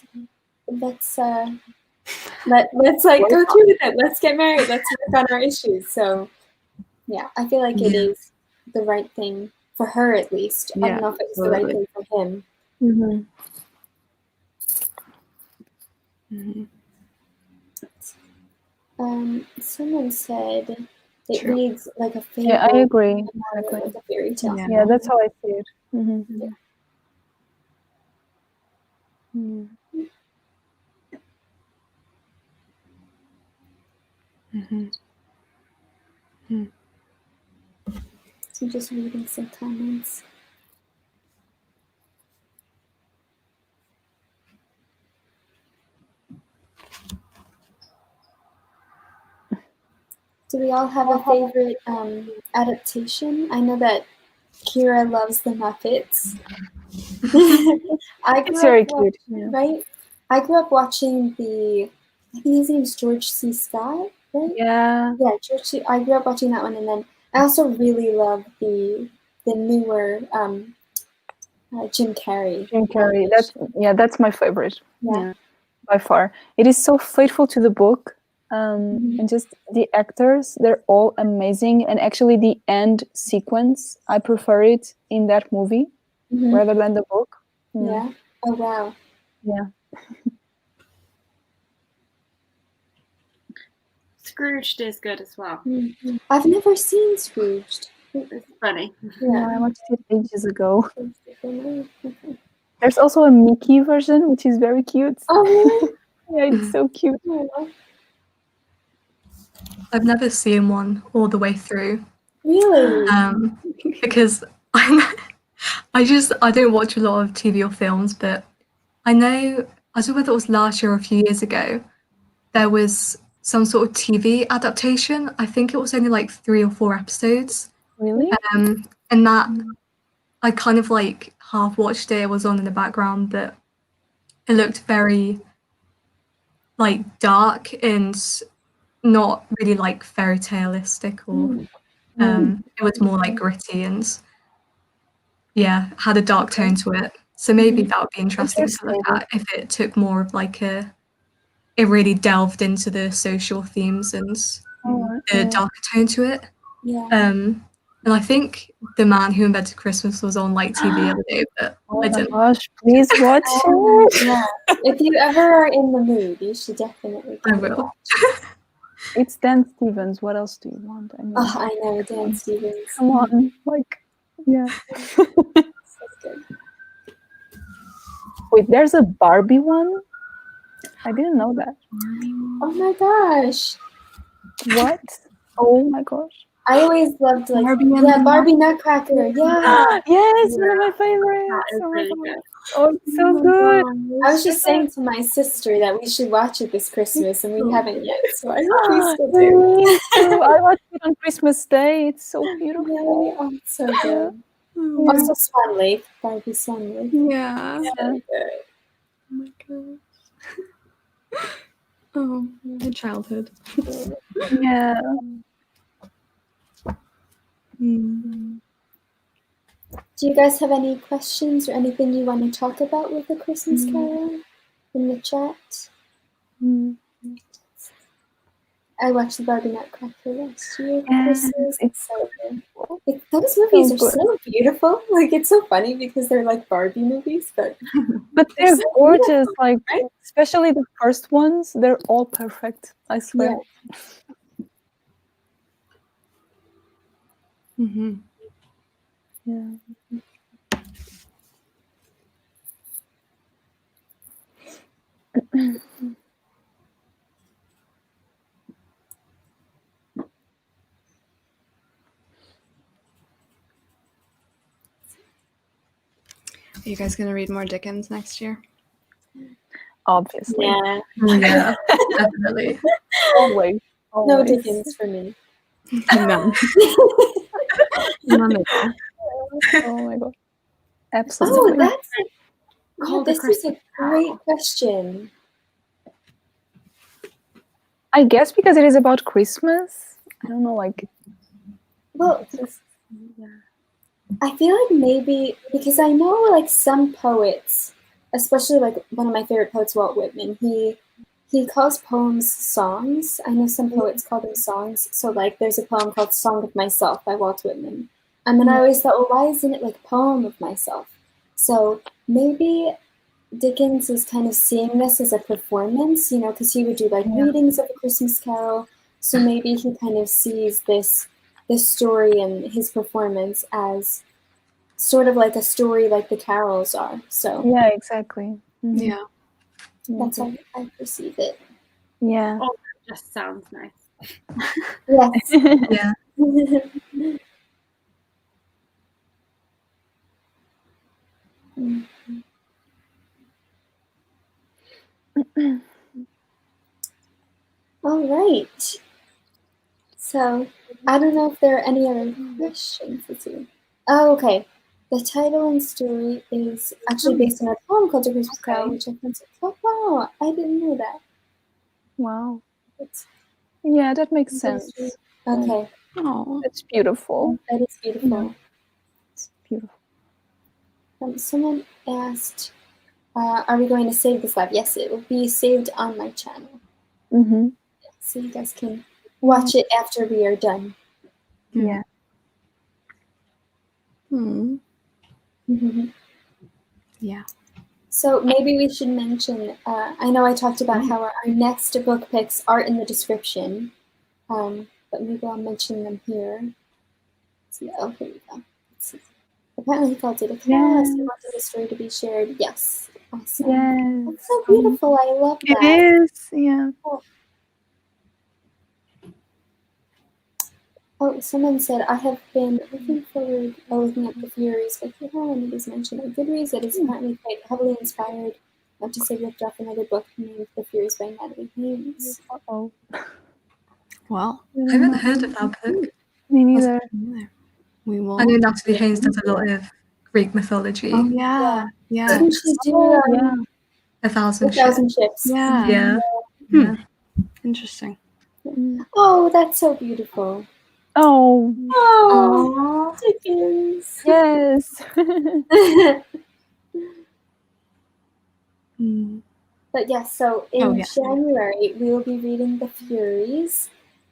Speaker 2: let's go through with it. Let's get married. Let's work on our issues." So I feel like it is the right thing for her, at least. I don't know if it's the right thing for him. Someone said it reads like a fable.
Speaker 5: Yeah, I agree.
Speaker 2: Like a fairy tale.
Speaker 5: Yeah, that's how I see it.
Speaker 2: So I'm just reading some comments. Do we all have a favorite adaptation? I know that Kira loves the Muppets.
Speaker 5: It's very cute,
Speaker 2: right? I grew up watching I think his name's George C. Scott, right?
Speaker 5: Yeah.
Speaker 2: Yeah, George C. I grew up watching that one, and then I also really love the newer Jim Carrey.
Speaker 5: Jim Carrey. That's my favorite. Yeah, by far. It is so faithful to the book. And just the actors, they're all amazing. And actually the end sequence, I prefer it in that movie rather than the book.
Speaker 2: Yeah. Oh, wow.
Speaker 5: Yeah.
Speaker 4: Scrooged is good as well.
Speaker 2: I've never seen Scrooged.
Speaker 4: It's funny.
Speaker 5: Yeah, I watched it ages ago. There's also a Mickey version, which is very cute.
Speaker 2: Oh, really?
Speaker 5: Yeah, it's so cute.
Speaker 3: I've never seen one all the way through.
Speaker 2: Really?
Speaker 3: Because I don't watch a lot of TV or films, but I don't know whether it was last year or a few years ago, there was some sort of TV adaptation. I think it was only like 3 or 4 episodes.
Speaker 5: Really?
Speaker 3: And that I kind of like half watched it. It was on in the background, but it looked very like dark and not really like fairy taleistic, or it was more like gritty and had a dark tone to it. So maybe that would be interesting to look at if it took more of like it really delved into the social themes and the darker tone to it. And I think The Man Who Invented Christmas was on like TV the other day, but I didn't.
Speaker 5: Gosh, please watch it.
Speaker 2: Yeah. If you ever are in the mood, you should definitely
Speaker 3: I will.
Speaker 5: It's Dan Stevens. What else do you want? I mean,
Speaker 2: I know, Dan Stevens.
Speaker 5: Come on, like, yeah.
Speaker 2: So good.
Speaker 5: Wait, there's a Barbie one? I didn't know that.
Speaker 2: Oh my gosh.
Speaker 5: What? Oh my gosh.
Speaker 2: I always loved like Barbie Nutcracker. Yeah.
Speaker 5: Yes, one of my favorites.
Speaker 4: That is really good.
Speaker 5: Oh, it's so good.
Speaker 2: I was just saying to my sister that we should watch it this Christmas, and we haven't yet. So I hope we still do.
Speaker 5: I watched it on Christmas Day. It's so beautiful.
Speaker 2: Oh, it's so good. Also, Swan Lake, Barbie Swan Lake.
Speaker 1: Yeah.
Speaker 2: So good.
Speaker 1: Oh my gosh. Oh, my childhood.
Speaker 5: Yeah.
Speaker 2: Do you guys have any questions or anything you want to talk about with the Christmas Carol in the chat? I watched the Barbie Nutcracker last year for Christmas. It's so good. Those movies are so beautiful. Like, it's so funny because they're like Barbie movies, but
Speaker 5: they're so gorgeous. Like, right? Especially the first ones, they're all perfect. I swear.
Speaker 1: Yeah.
Speaker 5: Yeah.
Speaker 1: Are you guys going to read more Dickens next year?
Speaker 5: Obviously.
Speaker 2: Yeah.
Speaker 3: Yeah, definitely.
Speaker 5: Always.
Speaker 2: No Dickens for me.
Speaker 1: None. None at all.
Speaker 5: Oh my god. Absolutely.
Speaker 2: Oh, this is a great question.
Speaker 5: I guess because it is about Christmas. I don't know, like.
Speaker 2: Well, I feel like maybe because I know like some poets, especially like one of my favorite poets, Walt Whitman, he calls poems songs. I know some poets call them songs. So like there's a poem called Song of Myself by Walt Whitman. And then I always thought, well, why isn't it like Poem of Myself? So maybe Dickens is kind of seeing this as a performance, you know, because he would do like readings of A Christmas Carol. So maybe he kind of sees this story and his performance as sort of like a story like the carols are. So
Speaker 5: yeah, exactly.
Speaker 1: Yeah.
Speaker 2: That's how I perceive it.
Speaker 5: Yeah.
Speaker 4: Oh, that just sounds nice.
Speaker 2: Yes.
Speaker 3: Yeah.
Speaker 2: All right. So I don't know if there are any other questions. Let's see. Oh, okay. The title and story is actually based on a poem called A Christmas Carol, which I think wow, I didn't know that.
Speaker 5: Wow. Yeah, that makes sense.
Speaker 2: Okay.
Speaker 1: Oh,
Speaker 5: it's beautiful.
Speaker 2: That is beautiful.
Speaker 5: It's beautiful.
Speaker 2: Someone asked, are we going to save this live? Yes, it will be saved on my channel. So you guys can watch it after we are done.
Speaker 5: Yeah.
Speaker 1: Yeah.
Speaker 2: So maybe we should mention, I know I talked about how our next book picks are in the description, but maybe I'll mention them here. Let's see. Oh, here we go. Let's see. Apparently he called it a class. He wanted the story to be shared. Yes. Awesome.
Speaker 5: Yes.
Speaker 2: That's so beautiful. I love that.
Speaker 5: It is. Yeah.
Speaker 2: Oh, someone said, I have been looking forward to looking at the Furies, but here one is mentioned on Goodreads that is apparently quite heavily inspired, not to say ripped off another book named The Furies by Natalie Haynes.
Speaker 5: Uh-oh.
Speaker 1: Well,
Speaker 3: I haven't heard of that book.
Speaker 5: Me neither.
Speaker 1: We will.
Speaker 3: I know Natalie Haynes does a lot of Greek mythology.
Speaker 1: Oh, yeah. Yeah.
Speaker 2: Didn't she do
Speaker 3: A Thousand
Speaker 2: Ships?
Speaker 1: Yeah.
Speaker 3: Yeah.
Speaker 1: Yeah. Interesting.
Speaker 2: Oh, that's so beautiful.
Speaker 5: Oh,
Speaker 2: Oh, Dickens.
Speaker 5: yes.
Speaker 2: But yes, so in January, we will be reading The Furies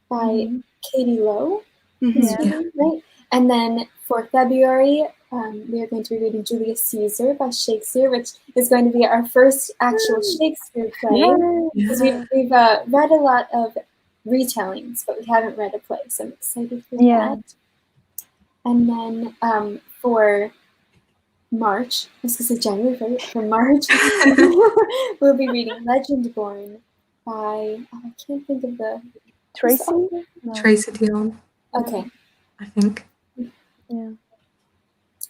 Speaker 2: by Katie Lowe. Right? And then for February, we are going to be reading Julius Caesar by Shakespeare, which is going to be our first actual Shakespeare play. Because we've read a lot of retellings, but we haven't read a play, so I'm excited for that. And then for March, I was going to say January, right? For March, we'll be reading Legendborn by, I can't think of the...
Speaker 5: Tracy?
Speaker 3: No. Tracy Deonn.
Speaker 2: Okay.
Speaker 3: I think.
Speaker 5: Yeah.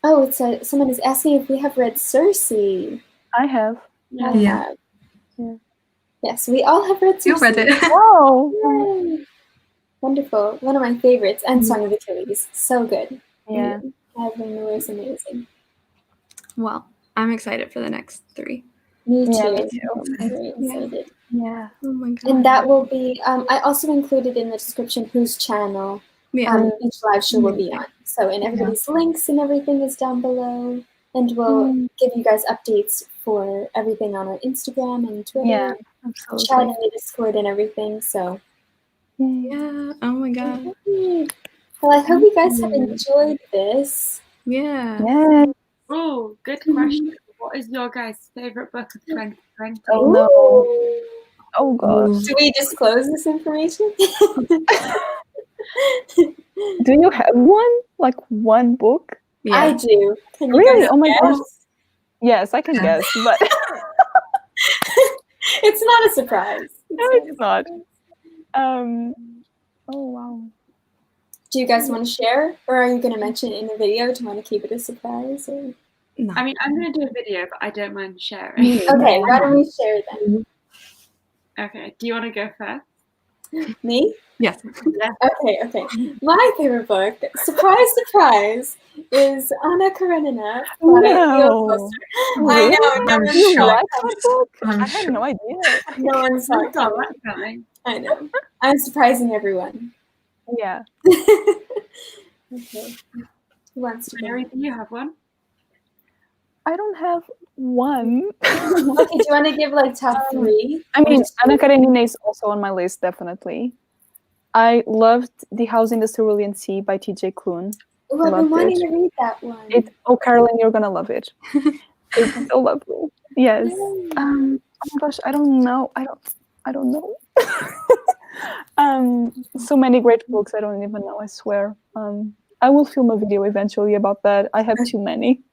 Speaker 2: Oh, it's someone is asking if we have read Circe.
Speaker 5: I have.
Speaker 2: I have. Yeah. Yes, we all have read Circe.
Speaker 3: You've read it.
Speaker 5: Wow.
Speaker 2: Yay. Wonderful. One of my favorites. And Song of Achilles. So good.
Speaker 5: Yeah.
Speaker 2: Evelyn Miller is amazing.
Speaker 1: Well, I'm excited for the next 3.
Speaker 2: Me too.
Speaker 5: Yeah, me
Speaker 2: too. I'm very excited.
Speaker 5: Yeah.
Speaker 1: Oh my god.
Speaker 2: And that will be, I also included in the description whose channel each live show will be on. So, and everybody's links and everything is down below. And we'll give you guys updates for everything on our Instagram and Twitter.
Speaker 5: Absolutely.
Speaker 2: Chat and the Discord and everything. So,
Speaker 1: yeah. Oh my god.
Speaker 2: Well, I hope you guys have enjoyed this.
Speaker 1: Yeah.
Speaker 5: Yeah.
Speaker 4: Oh, good question. What is your guys' favorite book of 2020?
Speaker 5: Oh no. Oh gosh.
Speaker 2: Do we disclose this information?
Speaker 5: Do you have one? Like one book?
Speaker 2: Yeah. I do. Can you
Speaker 5: really?
Speaker 2: guys
Speaker 5: Oh my
Speaker 2: guess?
Speaker 5: gosh. Yes, I can guess, but
Speaker 2: it's not a surprise.
Speaker 5: No, it's not. Oh wow.
Speaker 2: Do you guys want to share, or are you going to mention it in the video? Do you want to keep it a surprise? Or?
Speaker 1: No.
Speaker 4: I mean, I'm going to do a video, but I don't mind sharing.
Speaker 2: Okay, why don't we share then?
Speaker 4: Okay, do you want to go first?
Speaker 2: Me?
Speaker 1: Yes.
Speaker 2: Okay. My favorite book, surprise, surprise, is Anna Karenina.
Speaker 5: No.
Speaker 2: I know. No one's
Speaker 5: You like that book? I had no idea.
Speaker 2: No one's not
Speaker 4: coming.
Speaker 2: I know. I'm surprising everyone.
Speaker 5: Yeah.
Speaker 2: Okay. Who wants to go?
Speaker 4: Mary, do you have one?
Speaker 5: I don't have one.
Speaker 2: Okay, do you want to give like top 3?
Speaker 5: I mean, Anna Karenina is also on my list, definitely. I loved The House in the Cerulean Sea by T.J. Klune.
Speaker 2: Oh, I've been wanting to read that one.
Speaker 5: Oh, Caroline, you're gonna love it. It's so lovely. Yes. Oh my gosh, I don't know. I don't know. So many great books. I don't even know. I swear. I will film a video eventually about that. I have too many.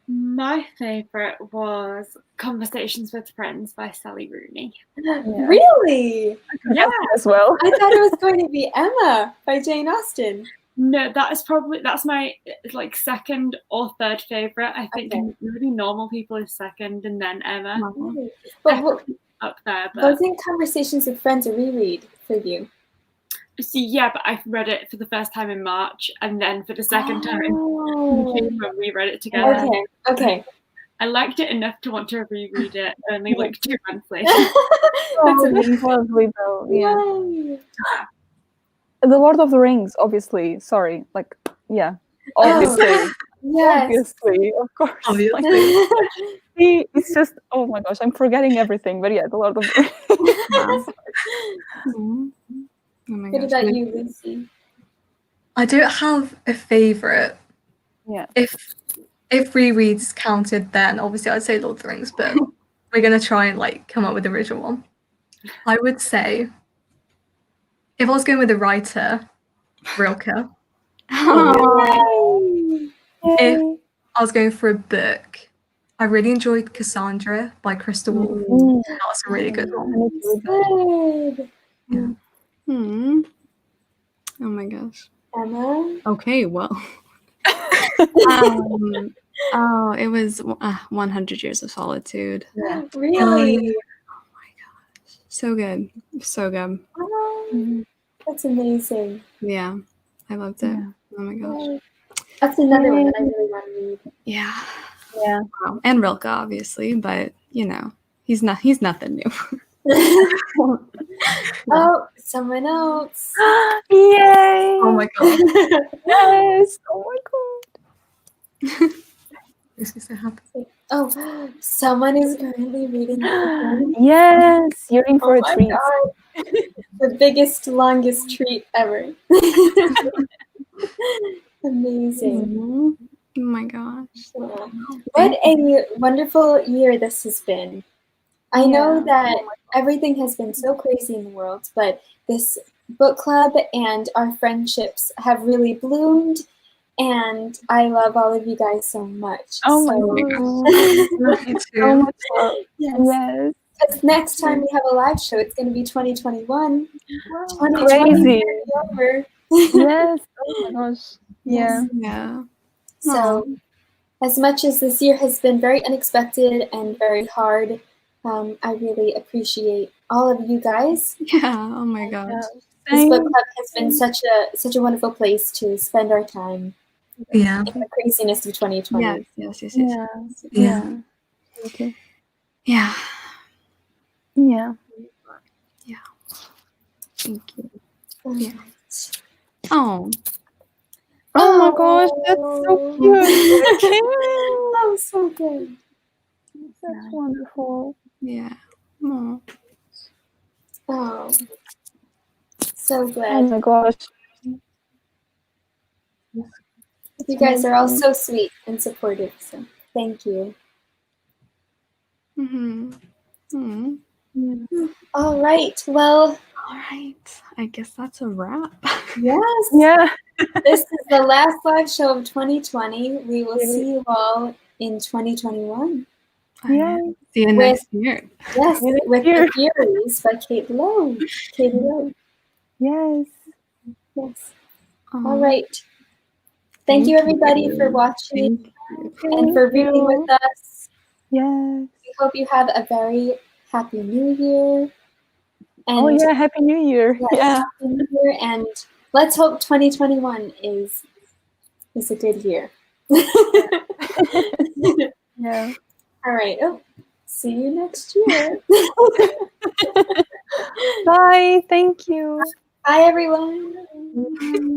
Speaker 4: My favorite was Conversations with Friends by Sally Rooney.
Speaker 2: Yeah. Really?
Speaker 5: Yeah, as well.
Speaker 2: I thought it was going to be Emma by Jane Austen.
Speaker 4: No, that's my like second or third favorite. I think Really Normal People is second, and then Emma.
Speaker 2: But
Speaker 4: up there. But
Speaker 2: wasn't Conversations with Friends a reread for you?
Speaker 4: See, yeah, but I read it for the first time in March, and then for the second time in June when we read it together.
Speaker 2: Okay.
Speaker 4: I liked it enough to want to reread it only like 2 months later.
Speaker 2: That's amazing.
Speaker 5: Lovely though. Yeah. The Lord of the Rings, obviously. Sorry, like obviously.
Speaker 2: Yes.
Speaker 5: Obviously, of course.
Speaker 3: Obviously.
Speaker 5: It's just, oh my gosh, I'm forgetting everything. But yeah, The Lord of the Rings.
Speaker 1: Oh my
Speaker 2: What about you, Lucy?
Speaker 3: I don't have a favorite.
Speaker 5: Yeah.
Speaker 3: If rereads counted, then obviously I'd say Lord of the Rings, but we're gonna try and like come up with the original one. I would say if I was going with a writer, Rilke. If I was going for a book, I really enjoyed Cassandra by Crystal Wolfe. That was a really good one.
Speaker 2: Good.
Speaker 3: Yeah.
Speaker 1: Oh my gosh.
Speaker 2: Emma?
Speaker 1: Okay, well. It was 100 Years of Solitude.
Speaker 2: Yeah. Really?
Speaker 1: Oh my gosh. So good. So good.
Speaker 2: Oh, that's amazing.
Speaker 1: Yeah. I loved it.
Speaker 5: Yeah.
Speaker 1: Oh my gosh.
Speaker 2: That's another one that I really want to read.
Speaker 1: Yeah.
Speaker 5: Yeah.
Speaker 1: Wow. And Rilke, obviously, but you know, he's nothing new.
Speaker 2: Oh, someone else.
Speaker 5: Yay!
Speaker 3: Oh my god.
Speaker 5: Yes! Oh my god.
Speaker 3: This is so happy.
Speaker 2: Oh, someone is currently reading it.
Speaker 5: Yes! You're in for
Speaker 2: Oh
Speaker 5: a
Speaker 2: my
Speaker 5: treat.
Speaker 2: God. The biggest, longest treat ever. Amazing.
Speaker 1: Oh my gosh.
Speaker 2: What a wonderful year this has been. I know that everything has been so crazy in the world, but this book club and our friendships have really bloomed, and I love all of you guys so much.
Speaker 5: Oh my
Speaker 3: Love you
Speaker 5: so
Speaker 3: too.
Speaker 5: much love.
Speaker 2: Yes.
Speaker 5: Yes.
Speaker 2: Because next time we have a live show, it's going to be 2021.
Speaker 5: Crazy.
Speaker 2: 2020 over.
Speaker 5: Yes. Oh my gosh. Yeah.
Speaker 1: Yeah.
Speaker 2: So, as much as this year has been very unexpected and very hard, I really appreciate all of you guys.
Speaker 1: Yeah. Oh my gosh.
Speaker 2: This book club has been such a wonderful place to spend our time
Speaker 3: Yeah.
Speaker 2: in the craziness of 2020.
Speaker 1: Yes.
Speaker 3: Yeah.
Speaker 5: Okay.
Speaker 1: Yeah.
Speaker 5: Yeah.
Speaker 1: Thank you.
Speaker 2: Yeah.
Speaker 1: Oh.
Speaker 5: Oh my gosh, that's so cute.
Speaker 2: That was so good.
Speaker 5: That's wonderful.
Speaker 1: Yeah. Oh.
Speaker 2: Oh, so
Speaker 5: Oh
Speaker 2: glad.
Speaker 5: my gosh.
Speaker 2: You guys are all so sweet and supportive. So thank you. All right. Well,
Speaker 1: All right. I guess that's a wrap.
Speaker 2: yes.
Speaker 5: Yeah.
Speaker 2: This is the last live show of 2020. We will see you all in 2021.
Speaker 5: Yeah.
Speaker 1: See you next year.
Speaker 2: Yes, with the Furies by Lowe. Katie Lowe.
Speaker 5: Yes.
Speaker 2: Yes. All right. Thank you, everybody, for watching and for reading with us.
Speaker 5: Yes.
Speaker 2: We hope you have a very happy New Year. And
Speaker 5: Oh yeah, Happy New Year.
Speaker 2: yes,
Speaker 5: Yeah.
Speaker 2: Happy New Year, and let's hope 2021 is a good year.
Speaker 5: Yeah.
Speaker 2: All right. Oh, see you next year.
Speaker 5: Bye. Thank you.
Speaker 2: Bye, everyone.